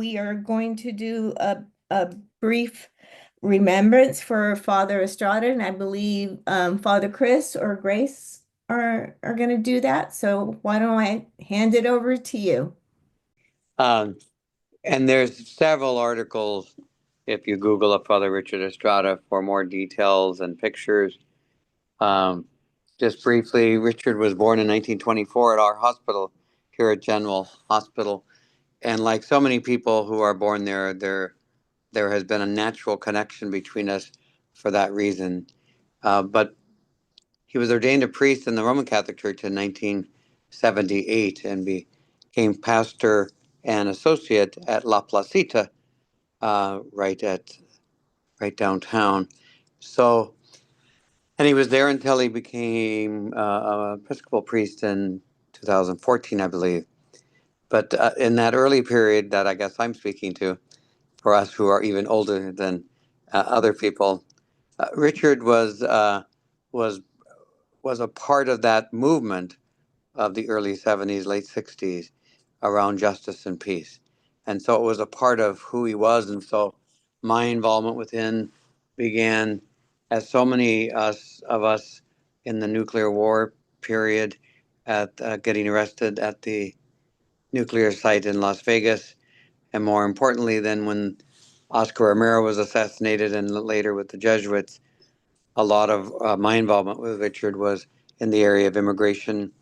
we are going to do a brief remembrance for Father Estrada, and I believe Father Chris or Grace are going to do that. So why don't I hand it over to you? Um, and there's several articles if you Google up Father Richard Estrada for more details and pictures. Um, just briefly, Richard was born in 1924 at our hospital here at General Hospital. And like so many people who are born there has been a natural connection between us for that reason. But he was ordained a priest in the Roman Catholic Church in 1978 and became pastor and associate at La Placita, right downtown. So, and he was there until he became a Episcopal priest in 2014, I believe. But in that early period that I guess I'm speaking to, for us who are even older than other people, Richard was was a part of that movement of the early 70s, late 60s around justice and peace. And so it was a part of who he was. And so my involvement with him began, as so many of us in the nuclear war period, at getting arrested at the nuclear site in Las Vegas. And more importantly, then when Oscar Romero was assassinated and later with the Jesuits, a lot of my involvement with Richard was in the area of immigration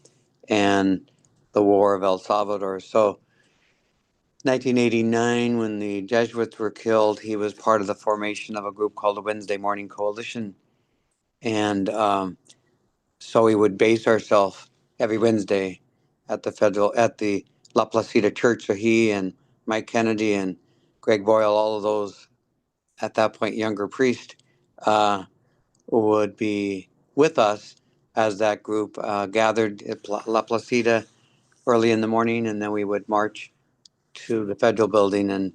and the War of El Salvador. So 1989, when the Jesuits were killed, he was part of the formation of a group called the Wednesday Morning Coalition. And so we would base ourselves every Wednesday at the La Placita Church. So he and Mike Kennedy and Greg Boyle, all of those at that point younger priest, uh, would be with us as that group gathered at La Placita early in the morning, and then we would march to the federal building. And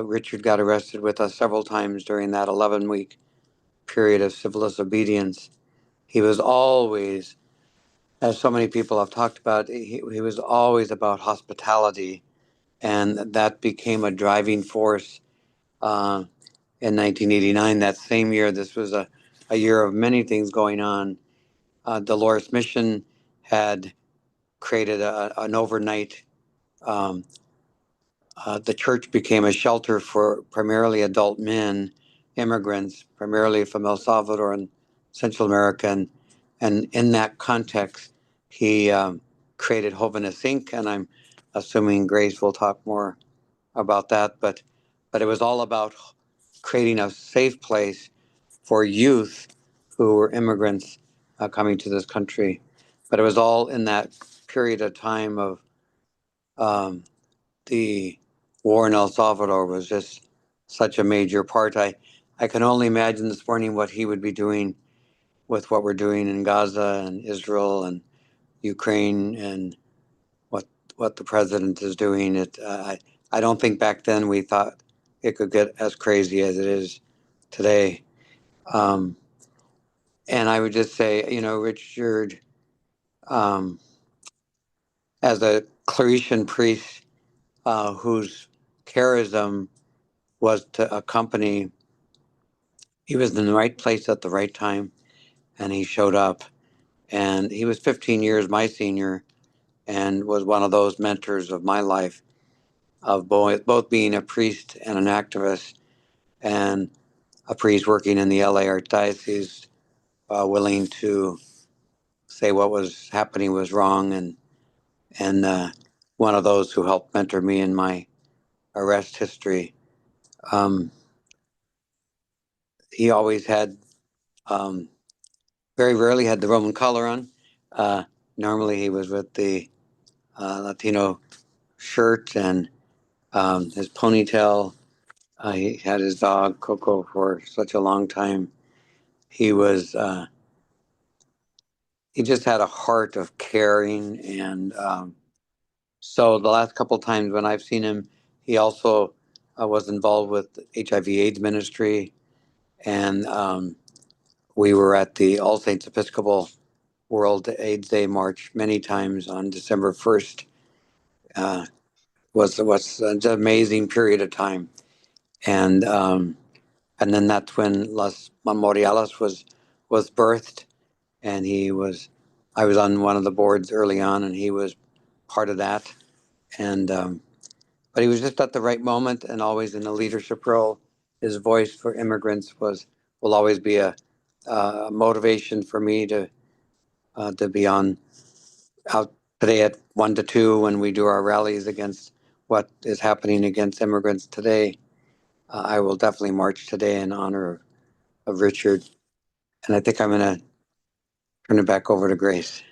Richard got arrested with us several times during that 11-week period of civil disobedience. He was always, as so many people have talked about, he was always about hospitality, and that became a driving force uh, in 1989. That same year, this was a year of many things going on. Dolores Mission had created an overnight. Um, the church became a shelter for primarily adult men, immigrants, primarily from El Salvador and Central America. And in that context, he created Hoviness Inc. And I'm assuming Grace will talk more about that. But it was all about creating a safe place for youth who were immigrants coming to this country. But it was all in that period of time of um, the war in El Salvador was just such a major part. I can only imagine this morning what he would be doing with what we're doing in Gaza and Israel and Ukraine and what what the president is doing. I don't think back then we thought it could get as crazy as it is today. Um, and I would just say, Richard, um, as a Claretian priest whose charism was to accompany, he was in the right place at the right time, and he showed up. And he was 15 years my senior and was one of those mentors of my life, of both being a priest and an activist, and a priest working in the LA Archdiocese, willing to say what was happening was wrong, and one of those who helped mentor me in my arrest history. Um, he always had, very rarely had the Roman collar on. Uh, Normally he was with the Latino shirt and his ponytail. He had his dog Coco for such a long time. He was he just had a heart of caring, and so the last couple times when I've seen him, he also was involved with HIV/AIDS ministry, and we were at the All Saints Episcopal World AIDS Day March many times on December 1st, uh, was an amazing period of time, and then that's when Las Memoriales was birthed, and I was on one of the boards early on, and he was part of that, and but he was just at the right moment and always in a leadership role. His voice for immigrants will always be a motivation for me to be on out today at 1 to 2 when we do our rallies against what is happening against immigrants today. I will definitely march today in honor of Richard, and I think I'm going to turn it back over to Grace.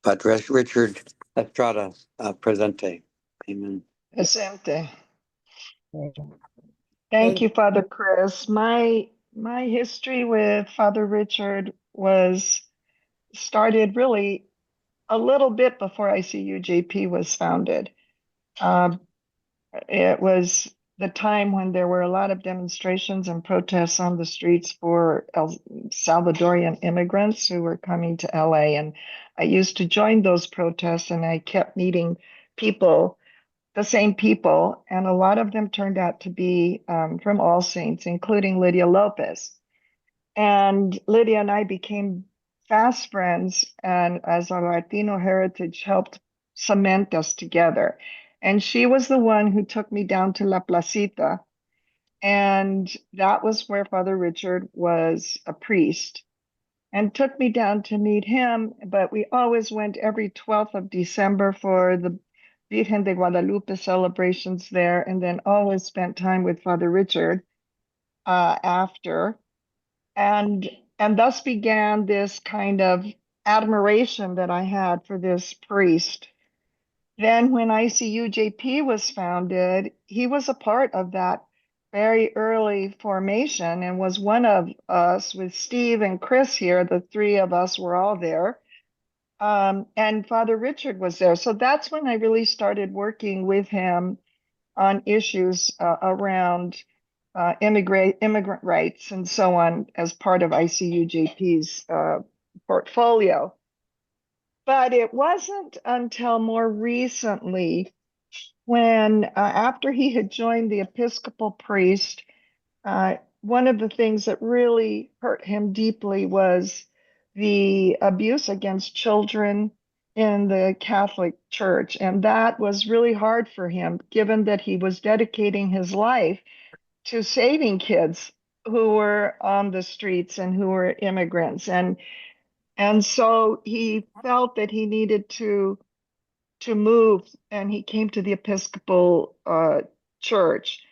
But Richard Estrada Presente. Amen. Presente. Thank you, Father Chris. My history with Father Richard was started really a little bit before ICUJP was founded. It was the time when there were a lot of demonstrations and protests on the streets for Salvadorian immigrants who were coming to LA. And I used to join those protests, and I kept meeting people, the same people, and a lot of them turned out to be from All Saints, including Lydia Lopez. And Lydia and I became fast friends, and as our Latino heritage helped cement us together. And she was the one who took me down to La Placita, and that was where Father Richard was a priest, and took me down to meet him. But we always went every 12th of December for the Virgen de Guadalupe celebrations there, and then always spent time with Father Richard after. And thus began this kind of admiration that I had for this priest. Then when ICUJP was founded, he was a part of that very early formation and was one of us with Steve and Chris here. The three of us were all there. And Father Richard was there. So that's when I really started working with him on issues around immigrant rights and so on as part of ICUJP's portfolio. But it wasn't until more recently when, after he had joined the Episcopal priest, one of the things that really hurt him deeply was the abuse against children in the Catholic Church. And that was really hard for him, given that he was dedicating his life to saving kids who were on the streets and who were immigrants. And so he felt that he needed to move, and he came to the Episcopal Church.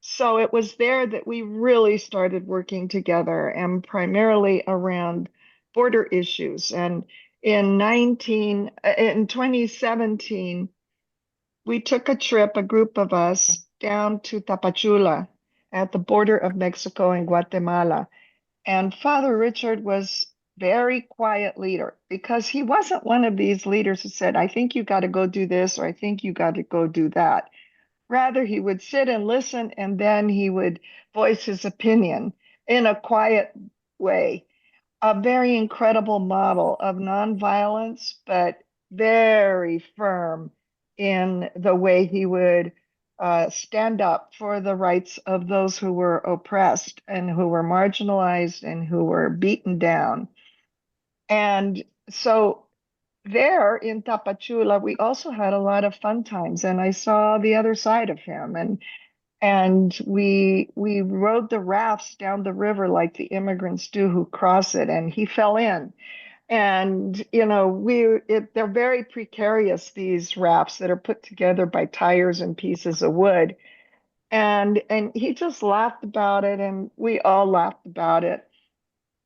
So it was there that we really started working together, and primarily around border issues. And in 2017, we took a trip, a group of us, down to Tapachula at the border of Mexico and Guatemala. And Father Richard was very quiet leader, because he wasn't one of these leaders who said, I think you got to go do this, or I think you got to go do that. Rather, he would sit and listen, and then he would voice his opinion in a quiet way. A very incredible model of nonviolence, but very firm in the way he would stand up for the rights of those who were oppressed and who were marginalized and who were beaten down. And so there in Tapachula, we also had a lot of fun times, and I saw the other side of him. And we rode the rafts down the river like the immigrants do who cross it, and he fell in. And you know, they're very precarious, these rafts that are put together by tires and pieces of wood. And he just laughed about it, and we all laughed about it.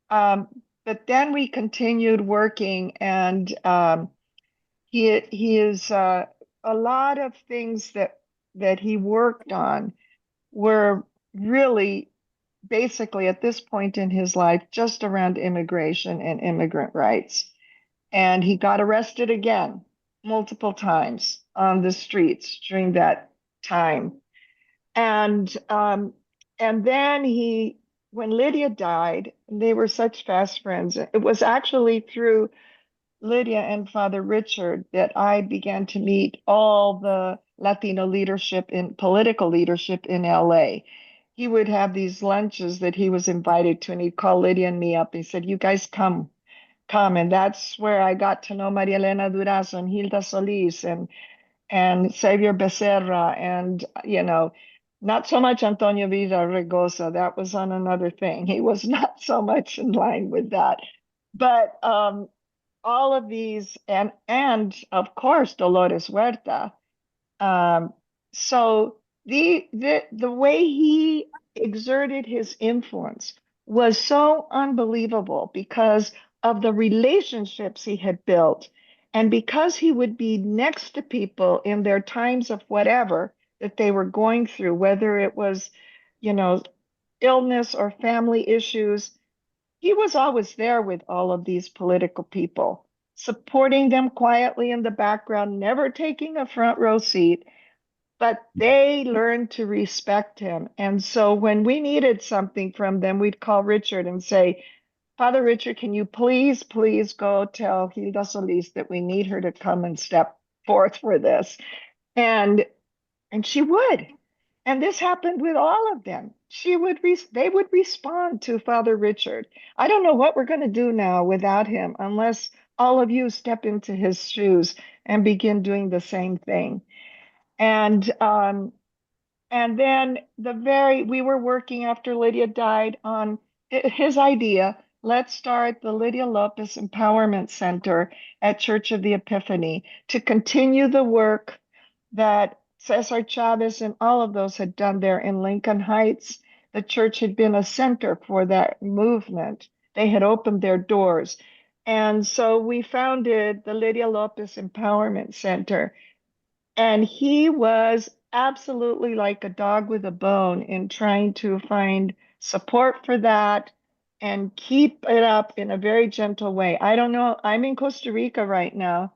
But then we continued working, and he is a lot of things that he worked on were really basically at this point in his life just around immigration and immigrant rights. And he got arrested again multiple times on the streets during that time. And then when Lydia died, they were such fast friends. It was actually through Lydia and Father Richard that I began to meet all the Latino leadership in political leadership in LA. He would have these lunches that he was invited to, and he'd call Lydia and me up. He said, "You guys come." And that's where I got to know Maria Elena Durazo and Hilda Solis and Xavier Becerra and, not so much Antonio Vida Regosa. That was on another thing. He was not so much in line with that. But all of these, and of course, Dolores Huerta. Um, so the way he exerted his influence was so unbelievable because of the relationships he had built, and because he would be next to people in their times of whatever that they were going through, whether it was, you know, illness or family issues. He was always there with all of these political people, supporting them quietly in the background, never taking a front row seat, but they learned to respect him. And so when we needed something from them, we'd call Richard and say, "Father Richard, can you please go tell Hilda Solis that we need her to come and step forth for this?" And she would. And this happened with all of them. They would respond to Father Richard. I don't know what we're going to do now without him unless all of you step into his shoes and begin doing the same thing. And then we were working after Lydia died on his idea. Let's start the Lydia Lopez Empowerment Center at Church of the Epiphany to continue the work that Cesar Chavez and all of those had done there in Lincoln Heights. The church had been a center for that movement. They had opened their doors. And so we founded the Lydia Lopez Empowerment Center. And he was absolutely like a dog with a bone in trying to find support for that and keep it up in a very gentle way. I don't know. I'm in Costa Rica right now,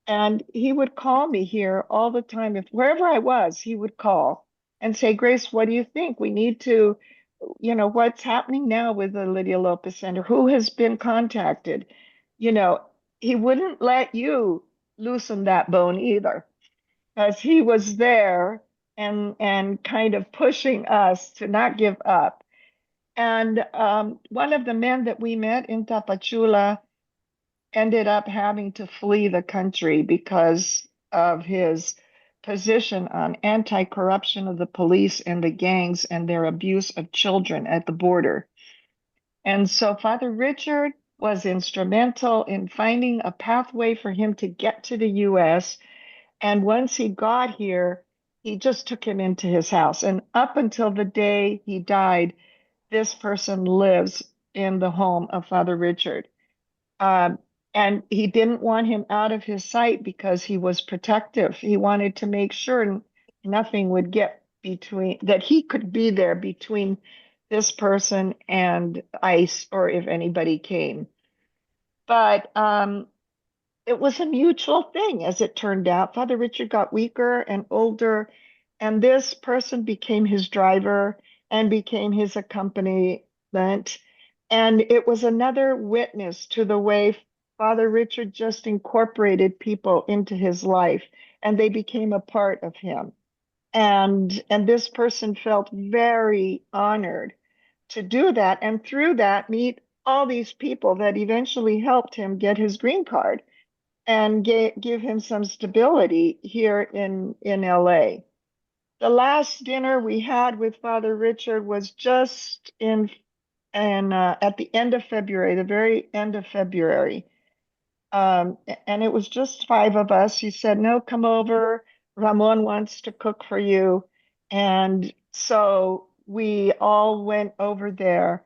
and he would call me here all the time. If wherever I was, he would call and say, "Grace, what do you think? We need to, what's happening now with the Lydia Lopez Center? Who has been contacted?" You know, he wouldn't let you loosen that bone either, as he was there and kind of pushing us to not give up. And one of the men that we met in Tapachula ended up having to flee the country because of his position on anti-corruption of the police and the gangs and their abuse of children at the border. And so Father Richard was instrumental in finding a pathway for him to get to the US. And once he got here, he just took him into his house. And up until the day he died, this person lives in the home of Father Richard. Um, and he didn't want him out of his sight because he was protective. He wanted to make sure nothing would get between, that he could be there between this person and ICE, or if anybody came. But it was a mutual thing, as it turned out. Father Richard got weaker and older, and this person became his driver and became his accompaniment. And it was another witness to the way Father Richard just incorporated people into his life, and they became a part of him. And this person felt very honored to do that, and through that meet all these people that eventually helped him get his green card and give him some stability here in LA. The last dinner we had with Father Richard was just at the end of February, the very end of February. And it was just 5 of us. He said, "No, come over. Ramon wants to cook for you." And so we all went over there.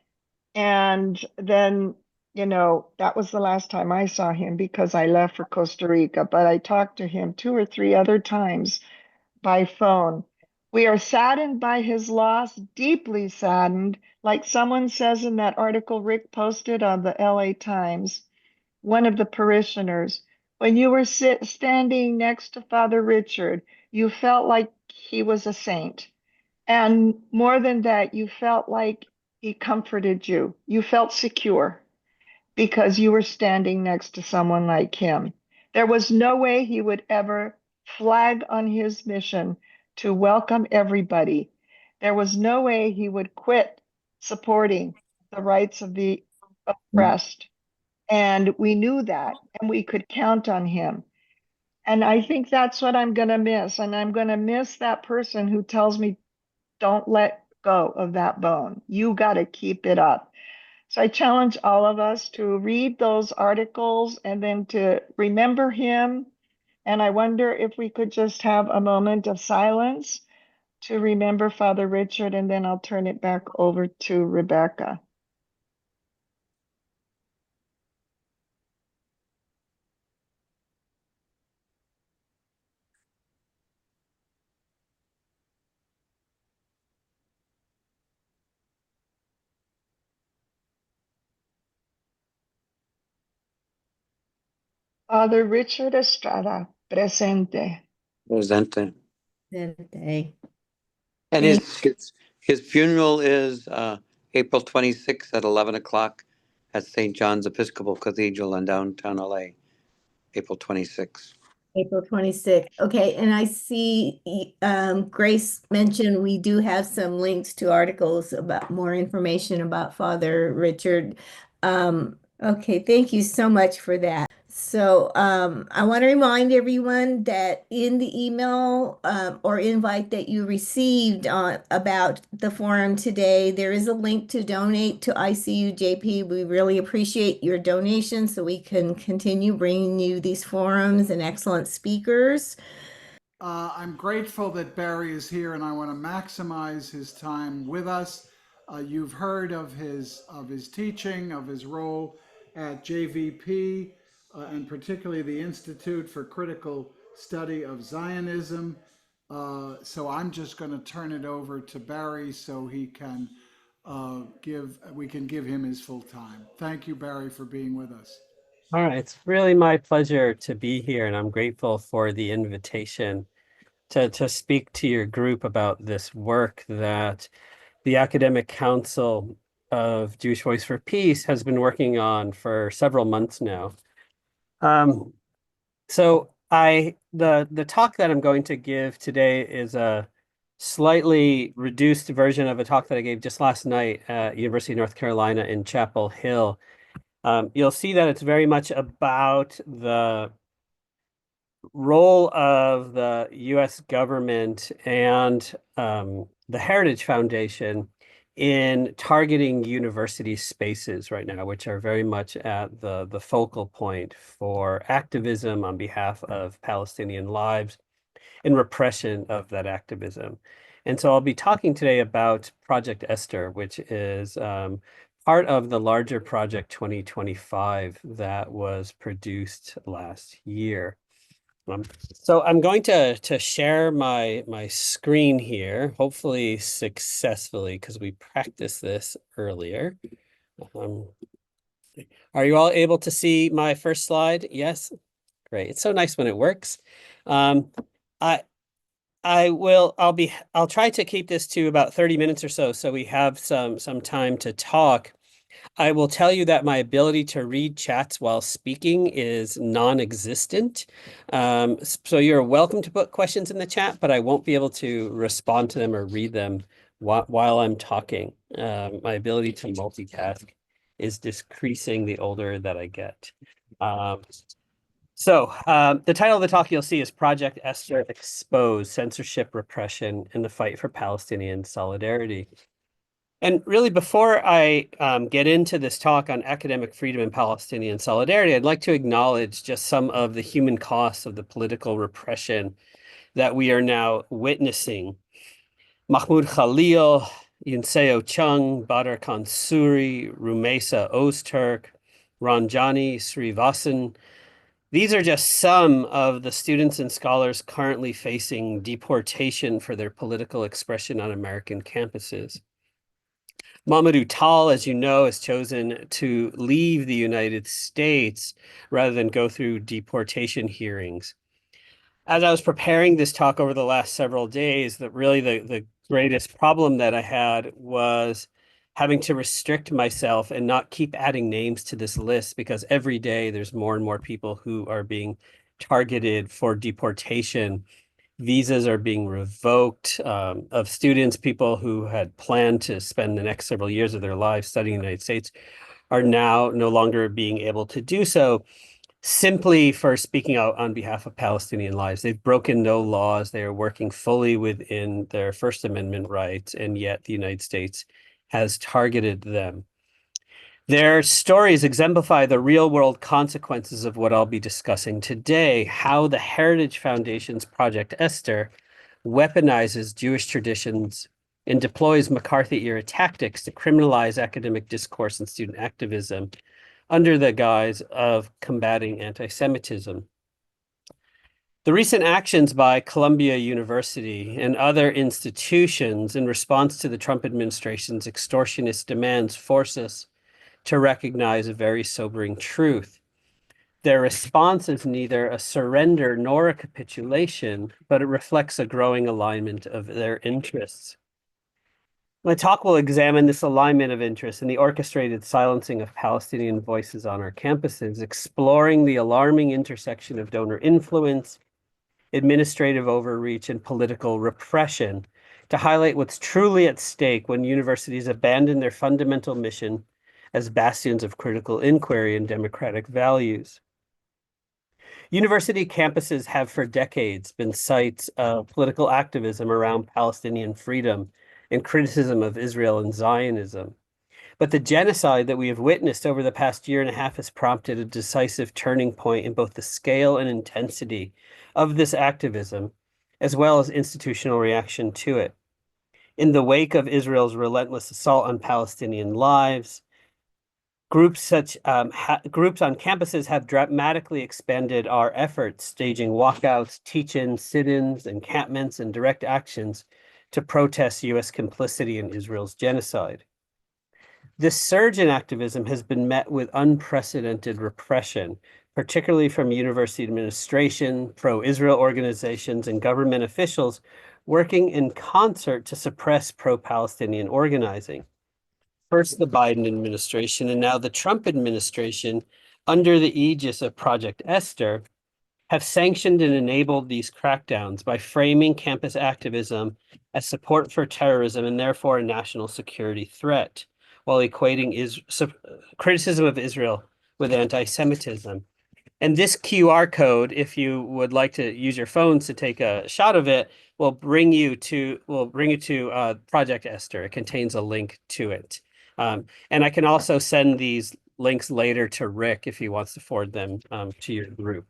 And then, that was the last time I saw him because I left for Costa Rica. But I talked to him 2 or 3 other times by phone. We are saddened by his loss, deeply saddened, like someone says in that article Rick posted on the LA Times. One of the parishioners, "When you were standing next to Father Richard, you felt like he was a saint. And more than that, you felt like he comforted you. You felt secure because you were standing next to someone like him. There was no way he would ever flag on his mission to welcome everybody. There was no way he would quit supporting the rights of the oppressed. And we knew that, and we could count on him. And I think that's what I'm going to miss. And I'm going to miss that person who tells me, don't let go of that bone. You got to keep it up. So I challenge all of us to read those articles and then to remember him. And I wonder if we could just have a moment of silence to remember Father Richard, and then I'll turn it back over to Rebecca. Father Richard Estrada, presente. Presente. Day. And Thank his funeral is April 26th at 11 o'clock at St. John's Episcopal Cathedral in downtown LA, April 26th. April 26th. Okay, and I see Grace mentioned we do have some links to articles about more information about Father Richard. Okay, thank you so much for that. So I want to remind everyone that in the email or invite that you received about the forum today, there is a link to donate to ICUJP. We really appreciate your donation so we can continue bringing you these forums and excellent speakers. I'm grateful that Barry is here, and I want to maximize his time with us. You've heard of his teaching, of his role at JVP, and particularly the Institute for Critical Study of Zionism. So I'm just going to turn it over to Barry so he can we can give him his full time. Thank you, Barry, for being with us. All right, it's really my pleasure to be here, and I'm grateful for the invitation to speak to your group about this work that the Academic Council of Jewish Voice for Peace has been working on for several months now. So the talk that I'm going to give today is a slightly reduced version of a talk that I gave just last night at University of North Carolina in Chapel Hill. You'll see that it's very much about the role of the U.S. government and the Heritage Foundation in targeting university spaces right now, which are very much at the focal point for activism on behalf of Palestinian lives and repression of that activism. And so I'll be talking today about Project Esther, which is part of the larger Project 2025 that was produced last year. So I'm going to share my screen here, hopefully successfully, because we practiced this earlier. Are you all able to see my first slide? Yes? Great. It's so nice when it works. I'll try to keep this to about 30 minutes or so we have some time to talk. I will tell you that my ability to read chats while speaking is non-existent. So you're welcome to put questions in the chat, but I won't be able to respond to them or read them while I'm talking. My ability to multitask is decreasing the older that I get. So the title of the talk you'll see is Project Esther: Expose Censorship, Repression, and the Fight for Palestinian Solidarity. And really, before I get into this talk on academic freedom and Palestinian solidarity, I'd like to acknowledge just some of the human costs of the political repression that we are now witnessing. Mahmoud Khalil, Yunseo Chung, Badr Khan Suri, Rumesa Ozturk, Ranjani Srivasan. These are just some of the students and scholars currently facing deportation for their political expression on American campuses. Mamadou Tall, as you know, has chosen to leave the United States rather than go through deportation hearings. As I was preparing this talk over the last several days, the greatest problem that I had was having to restrict myself and not keep adding names to this list, because every day there's more and more people who are being targeted for deportation. Visas are being revoked of students. People who had planned to spend the next several years of their lives studying in the United States are now no longer being able to do so simply for speaking out on behalf of Palestinian lives. They've broken no laws. They are working fully within their First Amendment rights, and yet the United States has targeted them. Their stories exemplify the real-world consequences of what I'll be discussing today, how the Heritage Foundation's Project Esther weaponizes Jewish traditions and deploys McCarthy-era tactics to criminalize academic discourse and student activism under the guise of combating anti-Semitism. The recent actions by Columbia University and other institutions in response to the Trump administration's extortionist demands force us to recognize a very sobering truth. Their response is neither a surrender nor a capitulation, but it reflects a growing alignment of their interests. My talk will examine this alignment of interests and the orchestrated silencing of Palestinian voices on our campuses, exploring the alarming intersection of donor influence, administrative overreach, and political repression to highlight what's truly at stake when universities abandon their fundamental mission as bastions of critical inquiry and democratic values. University campuses have for decades been sites of political activism around Palestinian freedom and criticism of Israel and Zionism. But the genocide that we have witnessed over the past year and a half has prompted a decisive turning point in both the scale and intensity of this activism, as well as institutional reaction to it. In the wake of Israel's relentless assault on Palestinian lives, groups on campuses have dramatically expanded our efforts, staging walkouts, teach-ins, sit-ins, encampments, and direct actions to protest U.S. complicity in Israel's genocide. This surge in activism has been met with unprecedented repression, particularly from university administration, pro-Israel organizations, and government officials working in concert to suppress pro-Palestinian organizing. First the Biden administration and now the Trump administration, under the aegis of Project Esther, have sanctioned and enabled these crackdowns by framing campus activism as support for terrorism and therefore a national security threat, while equating criticism of Israel with anti-Semitism. And this QR code, if you would like to use your phones to take a shot of it, will bring you to Project Esther. It contains a link to it. And I can also send these links later to Rick if he wants to forward them to your group.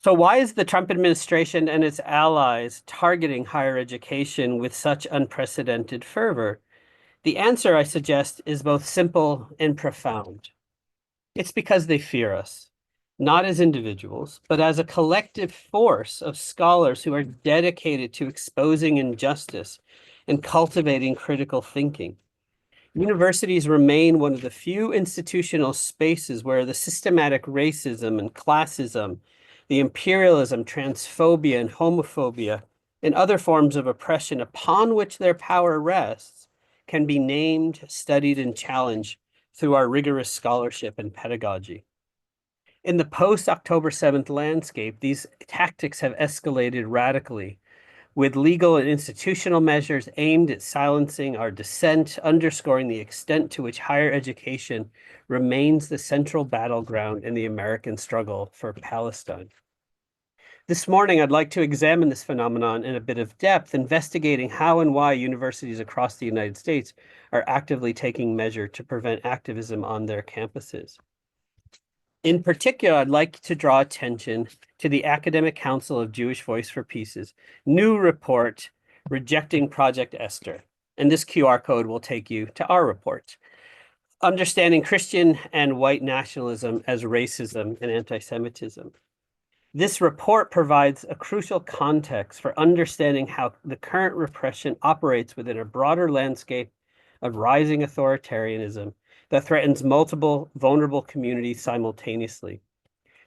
So why is the Trump administration and its allies targeting higher education with such unprecedented fervor? The answer, I suggest, is both simple and profound. It's because they fear us, not as individuals, but as a collective force of scholars who are dedicated to exposing injustice and cultivating critical thinking. Universities remain one of the few institutional spaces where the systematic racism and classism, the imperialism, transphobia, and homophobia, and other forms of oppression upon which their power rests can be named, studied, and challenged through our rigorous scholarship and pedagogy. In the post-October 7th landscape, these tactics have escalated radically, with legal and institutional measures aimed at silencing our dissent, underscoring the extent to which higher education remains the central battleground in the American struggle for Palestine. This morning, I'd like to examine this phenomenon in a bit of depth, investigating how and why universities across the United States are actively taking measure to prevent activism on their campuses. In particular, I'd like to draw attention to the Academic Council of Jewish Voice for Peace's new report rejecting Project Esther. And this QR code will take you to our report. Understanding Christian and white nationalism as racism and anti-Semitism. This report provides a crucial context for understanding how the current repression operates within a broader landscape of rising authoritarianism that threatens multiple vulnerable communities simultaneously.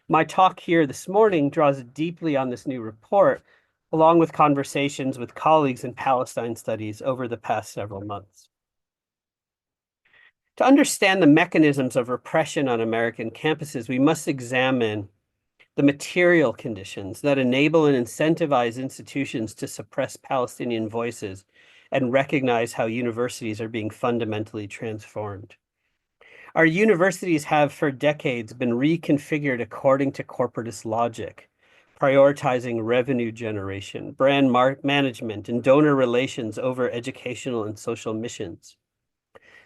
My talk here this morning draws deeply on this new report, along with conversations with colleagues in Palestine studies over the past several months. To understand the mechanisms of repression on American campuses, we must examine the material conditions that enable and incentivize institutions to suppress Palestinian voices and recognize how universities are being fundamentally transformed. Our universities have for decades been reconfigured according to corporatist logic, prioritizing revenue generation, brand management, and donor relations over educational and social missions.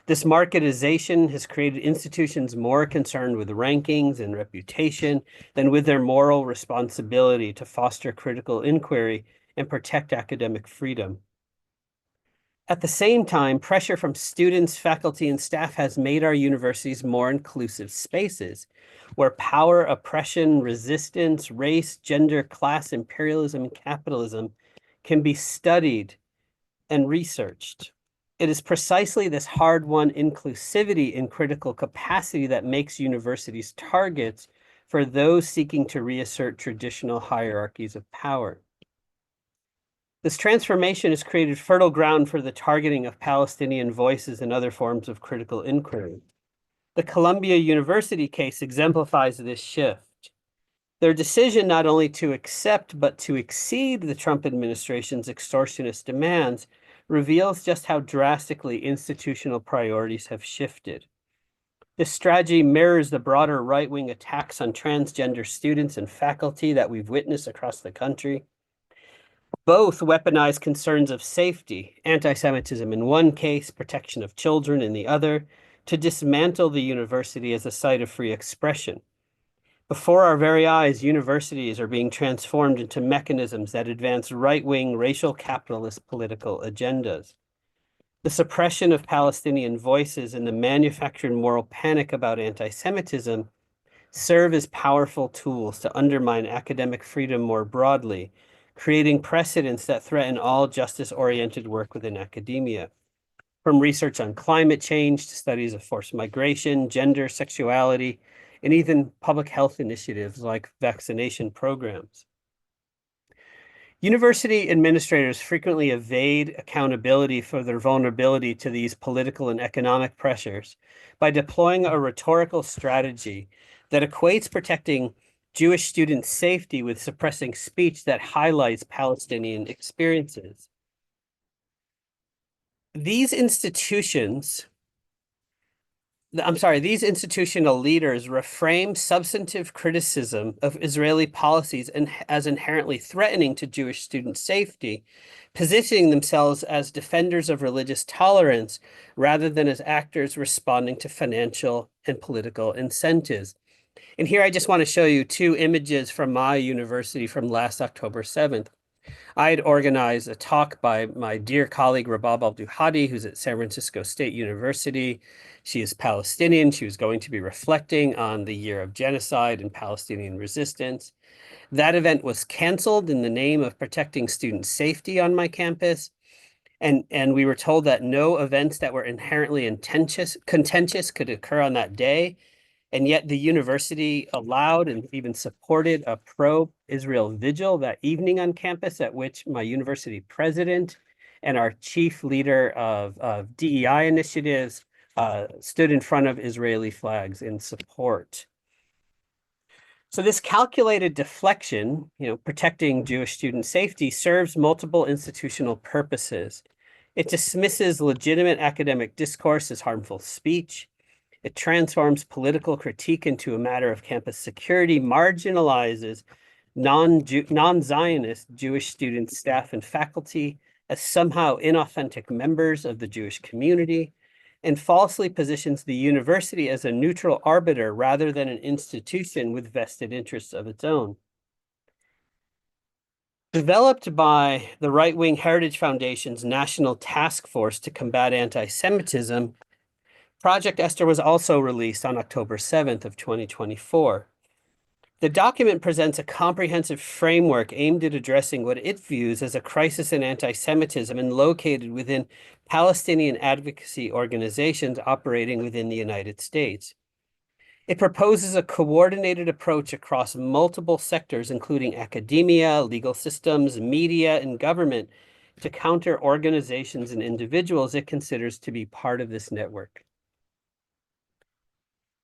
This marketization has created institutions more concerned with rankings and reputation than with their moral responsibility to foster critical inquiry and protect academic freedom. At the same time, pressure from students, faculty, and staff has made our universities more inclusive spaces where power, oppression, resistance, race, gender, class, imperialism, and capitalism can be studied and researched. It is precisely this hard-won inclusivity and critical capacity that makes universities targets for those seeking to reassert traditional hierarchies of power. This transformation has created fertile ground for the targeting of Palestinian voices and other forms of critical inquiry. The Columbia University case exemplifies this shift. Their decision not only to accept but to exceed the Trump administration's extortionist demands reveals just how drastically institutional priorities have shifted. This strategy mirrors the broader right-wing attacks on transgender students and faculty that we've witnessed across the country. Both weaponize concerns of safety, anti-Semitism in one case, protection of children in the other, to dismantle the university as a site of free expression. Before our very eyes, universities are being transformed into mechanisms that advance right-wing, racial capitalist political agendas. The suppression of Palestinian voices and the manufactured moral panic about anti-Semitism serve as powerful tools to undermine academic freedom more broadly, creating precedents that threaten all justice-oriented work within academia. From research on climate change to studies of forced migration, gender, sexuality, and even public health initiatives like vaccination programs. University administrators frequently evade accountability for their vulnerability to these political and economic pressures by deploying a rhetorical strategy that equates protecting Jewish student safety with suppressing speech that highlights Palestinian experiences. These institutional leaders reframe substantive criticism of Israeli policies as inherently threatening to Jewish student safety, positioning themselves as defenders of religious tolerance rather than as actors responding to financial and political incentives. And here I just want to show you two images from my university from last October 7th. I had organized a talk by my dear colleague, Rabab Al-Duhadi, who's at San Francisco State University. She is Palestinian. She was going to be reflecting on the year of genocide and Palestinian resistance. That event was canceled in the name of protecting student safety on my campus. And we were told that no events that were inherently contentious could occur on that day. And yet the university allowed and even supported a pro-Israel vigil that evening on campus, at which my university president and our chief leader of DEI initiatives stood in front of Israeli flags in support. So this calculated deflection, protecting Jewish student safety, serves multiple institutional purposes. It dismisses legitimate academic discourse as harmful speech. It transforms political critique into a matter of campus security, marginalizes non-Zionist Jewish students, staff, and faculty as somehow inauthentic members of the Jewish community, and falsely positions the university as a neutral arbiter rather than an institution with vested interests of its own. Developed by the right-wing Heritage Foundation's National Task Force to Combat Anti-Semitism, Project Esther was also released on October 7th of 2024. The document presents a comprehensive framework aimed at addressing what it views as a crisis in anti-Semitism and located within Palestinian advocacy organizations operating within the United States. It proposes a coordinated approach across multiple sectors, including academia, legal systems, media, and government, to counter organizations and individuals it considers to be part of this network.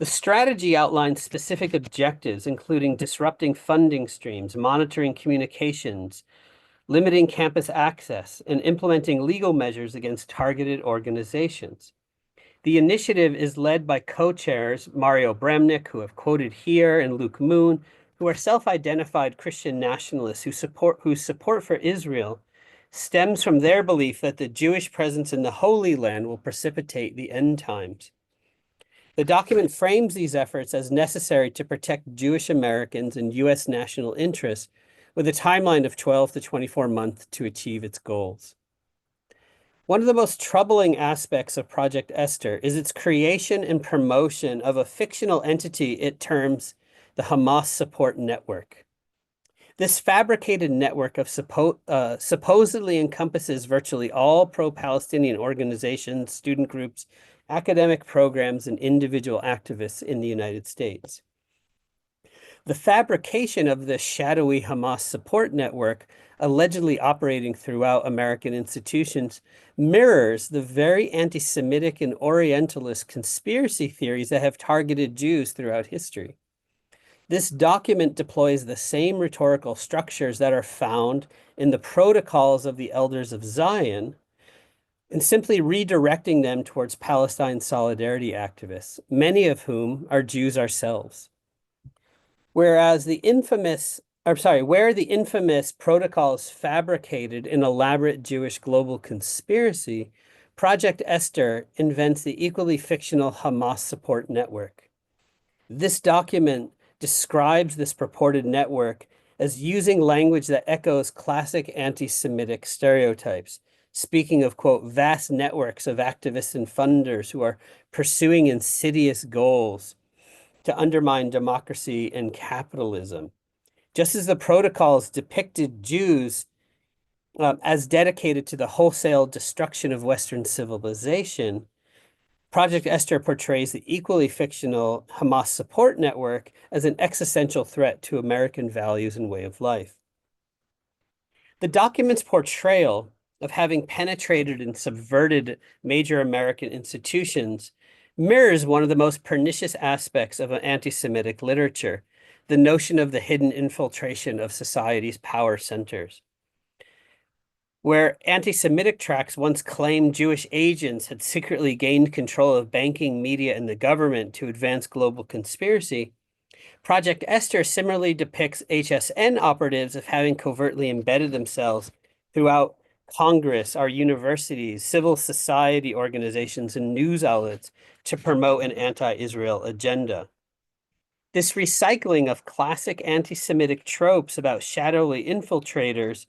The strategy outlines specific objectives, including disrupting funding streams, monitoring communications, limiting campus access, and implementing legal measures against targeted organizations. The initiative is led by co-chairs Mario Bramnick, who I've quoted here, and Luke Moon, who are self-identified Christian nationalists whose support for Israel stems from their belief that the Jewish presence in the Holy Land will precipitate the end times. The document frames these efforts as necessary to protect Jewish Americans and U.S. national interests, with a timeline of 12 to 24 months to achieve its goals. One of the most troubling aspects of Project Esther is its creation and promotion of a fictional entity it terms the Hamas Support Network. This fabricated network of supposedly encompasses virtually all pro-Palestinian organizations, student groups, academic programs, and individual activists in the United States. The fabrication of this shadowy Hamas support network, allegedly operating throughout American institutions, mirrors the very anti-Semitic and Orientalist conspiracy theories that have targeted Jews throughout history. This document deploys the same rhetorical structures that are found in the protocols of the Elders of Zion, and simply redirecting them towards Palestine solidarity activists, many of whom are Jews ourselves. Where the infamous protocols fabricated an elaborate Jewish global conspiracy, Project Esther invents the equally fictional Hamas support network. This document describes this purported network as using language that echoes classic anti-Semitic stereotypes, speaking of, quote, vast networks of activists and funders who are pursuing insidious goals to undermine democracy and capitalism. Just as the protocols depicted Jews as dedicated to the wholesale destruction of Western civilization, Project Esther portrays the equally fictional Hamas support network as an existential threat to American values and way of life. The document's portrayal of having penetrated and subverted major American institutions mirrors one of the most pernicious aspects of anti-Semitic literature, the notion of the hidden infiltration of society's power centers. Where anti-Semitic tracts once claimed Jewish agents had secretly gained control of banking, media, and the government to advance global conspiracy, Project Esther similarly depicts HSN operatives of having covertly embedded themselves throughout Congress, our universities, civil society organizations, and news outlets to promote an anti-Israel agenda. This recycling of classic anti-Semitic tropes about shadowy infiltrators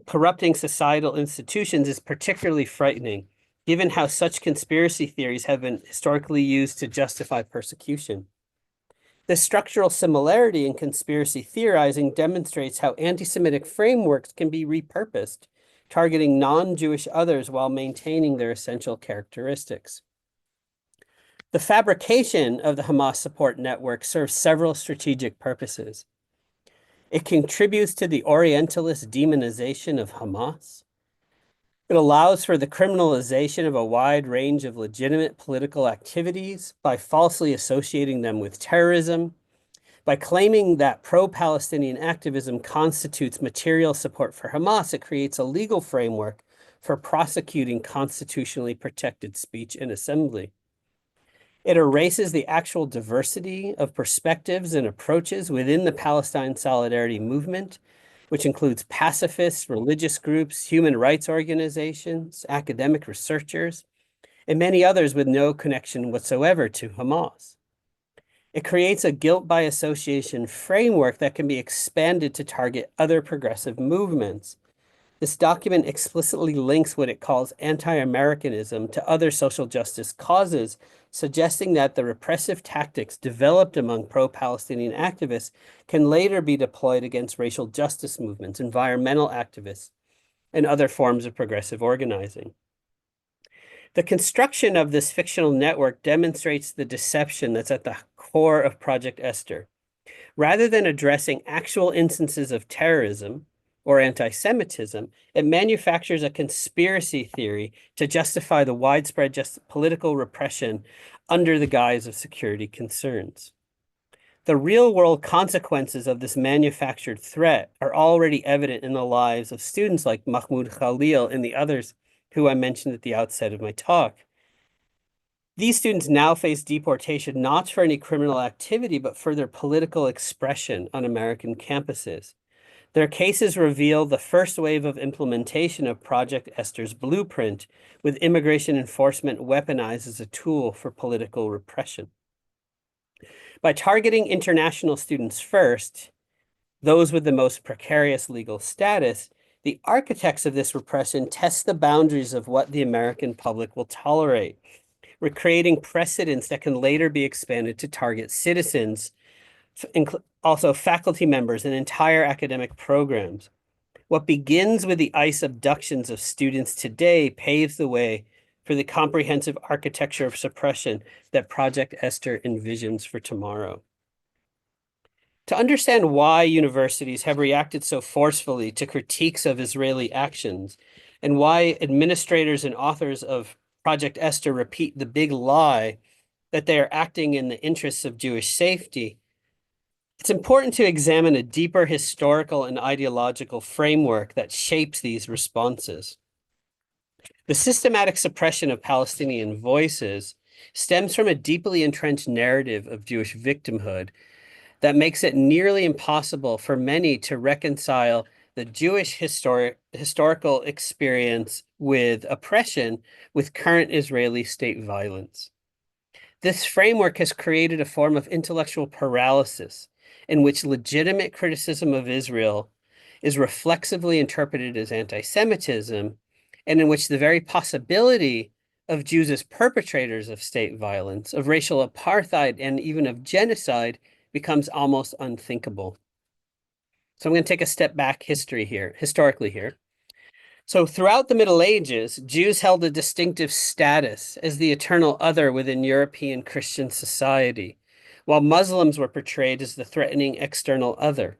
corrupting societal institutions is particularly frightening, given how such conspiracy theories have been historically used to justify persecution. This structural similarity in conspiracy theorizing demonstrates how anti-Semitic frameworks can be repurposed, targeting non-Jewish others while maintaining their essential characteristics. The fabrication of the Hamas support network serves several strategic purposes. It contributes to the Orientalist demonization of Hamas. It allows for the criminalization of a wide range of legitimate political activities by falsely associating them with terrorism, by claiming that pro-Palestinian activism constitutes material support for Hamas. It creates a legal framework for prosecuting constitutionally protected speech and assembly. It erases the actual diversity of perspectives and approaches within the Palestine solidarity movement, which includes pacifists, religious groups, human rights organizations, academic researchers, and many others with no connection whatsoever to Hamas. It creates a guilt by association framework that can be expanded to target other progressive movements. This document explicitly links what it calls anti-Americanism to other social justice causes, suggesting that the repressive tactics developed among pro-Palestinian activists can later be deployed against racial justice movements, environmental activists, and other forms of progressive organizing. The construction of this fictional network demonstrates the deception that's at the core of Project Esther. Rather than addressing actual instances of terrorism, or antisemitism, it manufactures a conspiracy theory to justify the widespread political repression under the guise of security concerns. The real-world consequences of this manufactured threat are already evident in the lives of students like Mahmoud Khalil and the others who I mentioned at the outset of my talk. These students now face deportation not for any criminal activity, but for their political expression on American campuses. Their cases reveal the first wave of implementation of Project Esther's blueprint, with immigration enforcement weaponized as a tool for political repression. By targeting international students first, those with the most precarious legal status, the architects of this repression test the boundaries of what the American public will tolerate. We're creating precedents that can later be expanded to target citizens, also faculty members and entire academic programs. What begins with the ICE abductions of students today paves the way for the comprehensive architecture of suppression that Project Esther envisions for tomorrow. To understand why universities have reacted so forcefully to critiques of Israeli actions, and why administrators and authors of Project Esther repeat the big lie that they are acting in the interests of Jewish safety, it's important to examine a deeper historical and ideological framework that shapes these responses. The systematic suppression of Palestinian voices stems from a deeply entrenched narrative of Jewish victimhood that makes it nearly impossible for many to reconcile the Jewish historical experience with oppression with current Israeli state violence. This framework has created a form of intellectual paralysis in which legitimate criticism of Israel is reflexively interpreted as anti-Semitism, and in which the very possibility of Jews as perpetrators of state violence, of racial apartheid, and even of genocide becomes almost unthinkable. So I'm going to take a step back historically here. So throughout the Middle Ages, Jews held a distinctive status as the eternal other within European Christian society, while Muslims were portrayed as the threatening external other.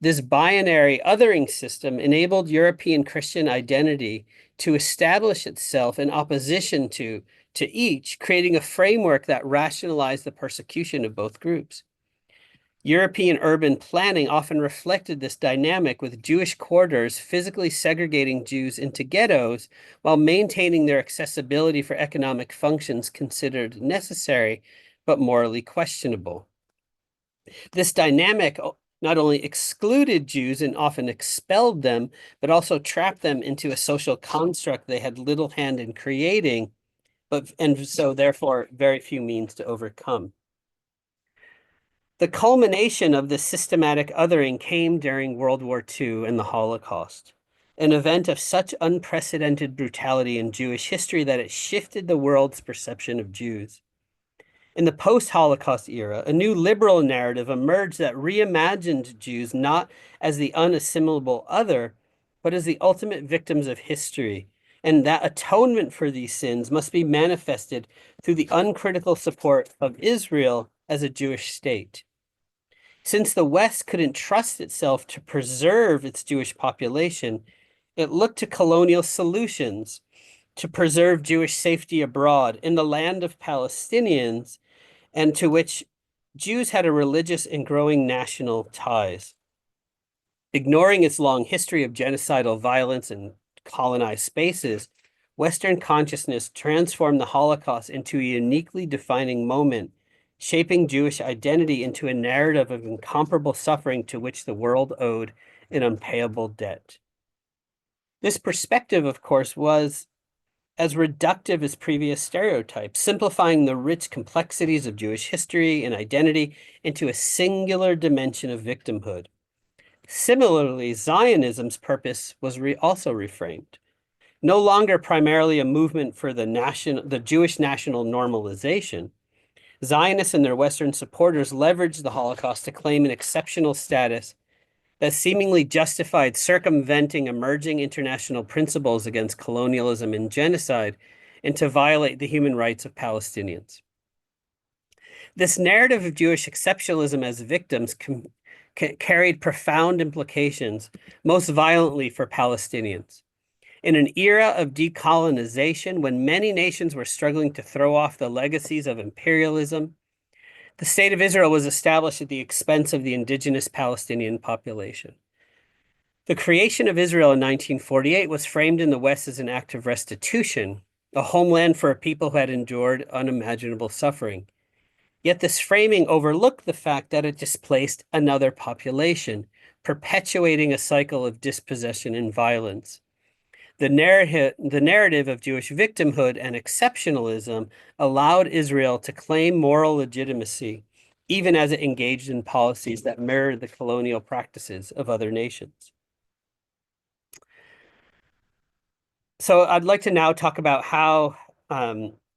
This binary othering system enabled European Christian identity to establish itself in opposition to each, creating a framework that rationalized the persecution of both groups. European urban planning often reflected this dynamic, with Jewish quarters physically segregating Jews into ghettos while maintaining their accessibility for economic functions considered necessary but morally questionable. This dynamic not only excluded Jews and often expelled them, but also trapped them into a social construct they had little hand in creating, and so therefore very few means to overcome. The culmination of this systematic othering came during World War II and the Holocaust, an event of such unprecedented brutality in Jewish history that it shifted the world's perception of Jews. In the post-Holocaust era, a new liberal narrative emerged that reimagined Jews not as the unassimilable other, but as the ultimate victims of history, and that atonement for these sins must be manifested through the uncritical support of Israel as a Jewish state. Since the West couldn't trust itself to preserve its Jewish population, it looked to colonial solutions to preserve Jewish safety abroad in the land of Palestinians, and to which Jews had a religious and growing national ties. Ignoring its long history of genocidal violence in colonized spaces, Western consciousness transformed the Holocaust into a uniquely defining moment, shaping Jewish identity into a narrative of incomparable suffering to which the world owed an unpayable debt. This perspective, of course, was as reductive as previous stereotypes, simplifying the rich complexities of Jewish history and identity into a singular dimension of victimhood. Similarly, Zionism's purpose was also reframed. No longer primarily a movement for the Jewish national normalization, Zionists and their Western supporters leveraged the Holocaust to claim an exceptional status that seemingly justified circumventing emerging international principles against colonialism and genocide, and to violate the human rights of Palestinians. This narrative of Jewish exceptionalism as victims carried profound implications, most violently for Palestinians. In an era of decolonization, when many nations were struggling to throw off the legacies of imperialism, the state of Israel was established at the expense of the indigenous Palestinian population. The creation of Israel in 1948 was framed in the West as an act of restitution, a homeland for a people who had endured unimaginable suffering. Yet this framing overlooked the fact that it displaced another population, perpetuating a cycle of dispossession and violence. The narrative of Jewish victimhood and exceptionalism allowed Israel to claim moral legitimacy, even as it engaged in policies that mirrored the colonial practices of other nations. So I'd like to now talk about how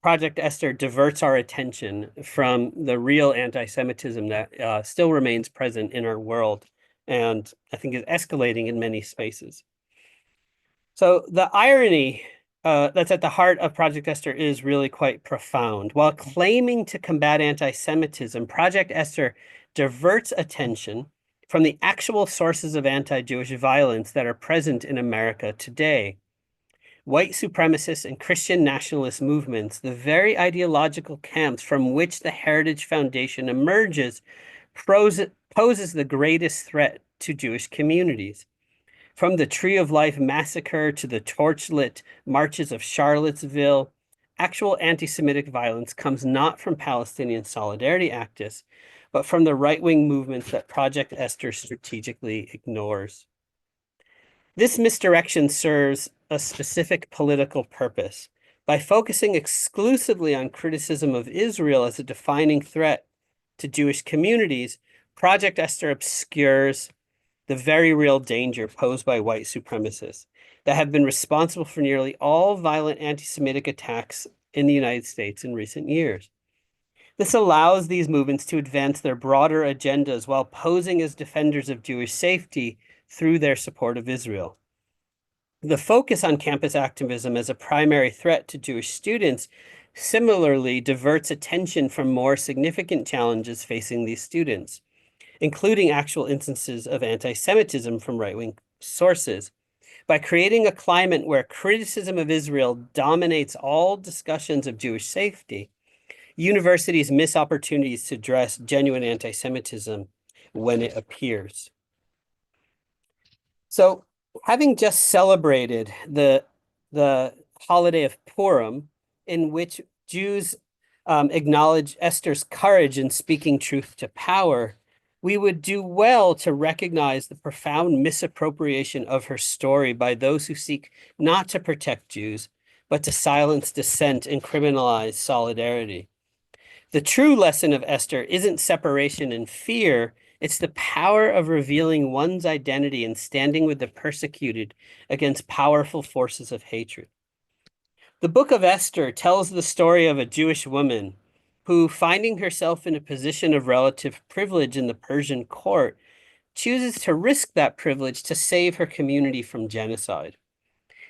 Project Esther diverts our attention from the real anti-Semitism that still remains present in our world and I think is escalating in many spaces. So the irony that's at the heart of Project Esther is really quite profound. While claiming to combat anti-Semitism, Project Esther diverts attention from the actual sources of anti-Jewish violence that are present in America today. White supremacist and Christian nationalist movements, the very ideological camps from which the Heritage Foundation emerges, poses the greatest threat to Jewish communities. From the Tree of Life massacre to the torchlit marches of Charlottesville, actual anti-Semitic violence comes not from Palestinian solidarity activists, but from the right-wing movements that Project Esther strategically ignores. This misdirection serves a specific political purpose. By focusing exclusively on criticism of Israel as a defining threat to Jewish communities, Project Esther obscures the very real danger posed by white supremacists that have been responsible for nearly all violent anti-Semitic attacks in the United States in recent years. This allows these movements to advance their broader agendas while posing as defenders of Jewish safety through their support of Israel. The focus on campus activism as a primary threat to Jewish students similarly diverts attention from more significant challenges facing these students, including actual instances of anti-Semitism from right-wing sources. By creating a climate where criticism of Israel dominates all discussions of Jewish safety, universities miss opportunities to address genuine anti-Semitism when it appears. So, having just celebrated the holiday of Purim, in which Jews acknowledge Esther's courage in speaking truth to power, we would do well to recognize the profound misappropriation of her story by those who seek not to protect Jews, but to silence dissent and criminalize solidarity. The true lesson of Esther isn't separation and fear, it's the power of revealing one's identity and standing with the persecuted against powerful forces of hatred. The book of Esther tells the story of a Jewish woman who, finding herself in a position of relative privilege in the Persian court, chooses to risk that privilege to save her community from genocide.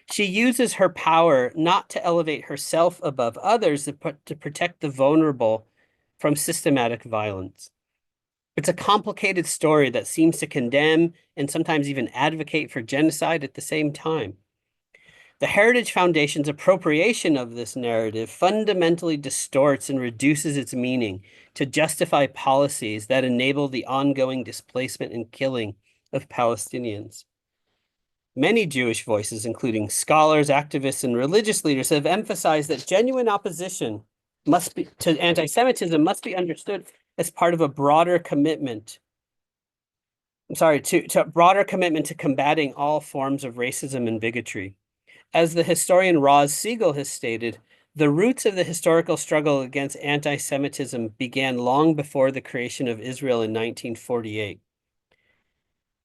She uses her power not to elevate herself above others, but to protect the vulnerable from systematic violence. It's a complicated story that seems to condemn and sometimes even advocate for genocide at the same time. The Heritage Foundation's appropriation of this narrative fundamentally distorts and reduces its meaning to justify policies that enable the ongoing displacement and killing of Palestinians. Many Jewish voices, including scholars, activists, and religious leaders, have emphasized that genuine opposition to anti-Semitism must be understood as part of a broader commitment. To a broader commitment to combating all forms of racism and bigotry. As the historian Roz Siegel has stated, the roots of the historical struggle against anti-Semitism began long before the creation of Israel in 1948.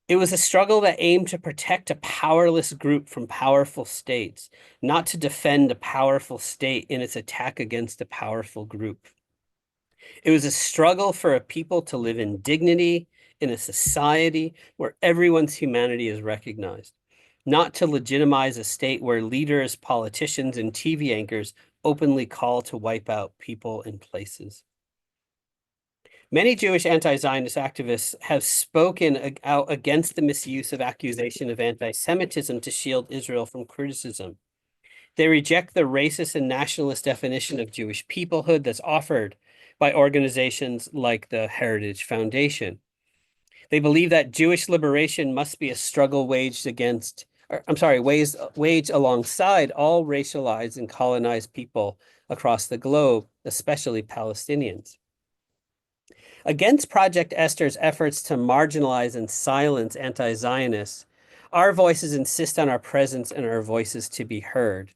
It was a struggle that aimed to protect a powerless group from powerful states, not to defend a powerful state in its attack against a powerful group. It was a struggle for a people to live in dignity in a society where everyone's humanity is recognized, not to legitimize a state where leaders, politicians, and TV anchors openly call to wipe out people and places. Many Jewish anti-Zionist activists have spoken out against the misuse of accusation of anti-Semitism to shield Israel from criticism. They reject the racist and nationalist definition of Jewish peoplehood that's offered by organizations like the Heritage Foundation. They believe that Jewish liberation must be a struggle waged against, waged alongside all racialized and colonized people across the globe, especially Palestinians. Against Project Esther's efforts to marginalize and silence anti-Zionists, our voices insist on our presence and our voices to be heard.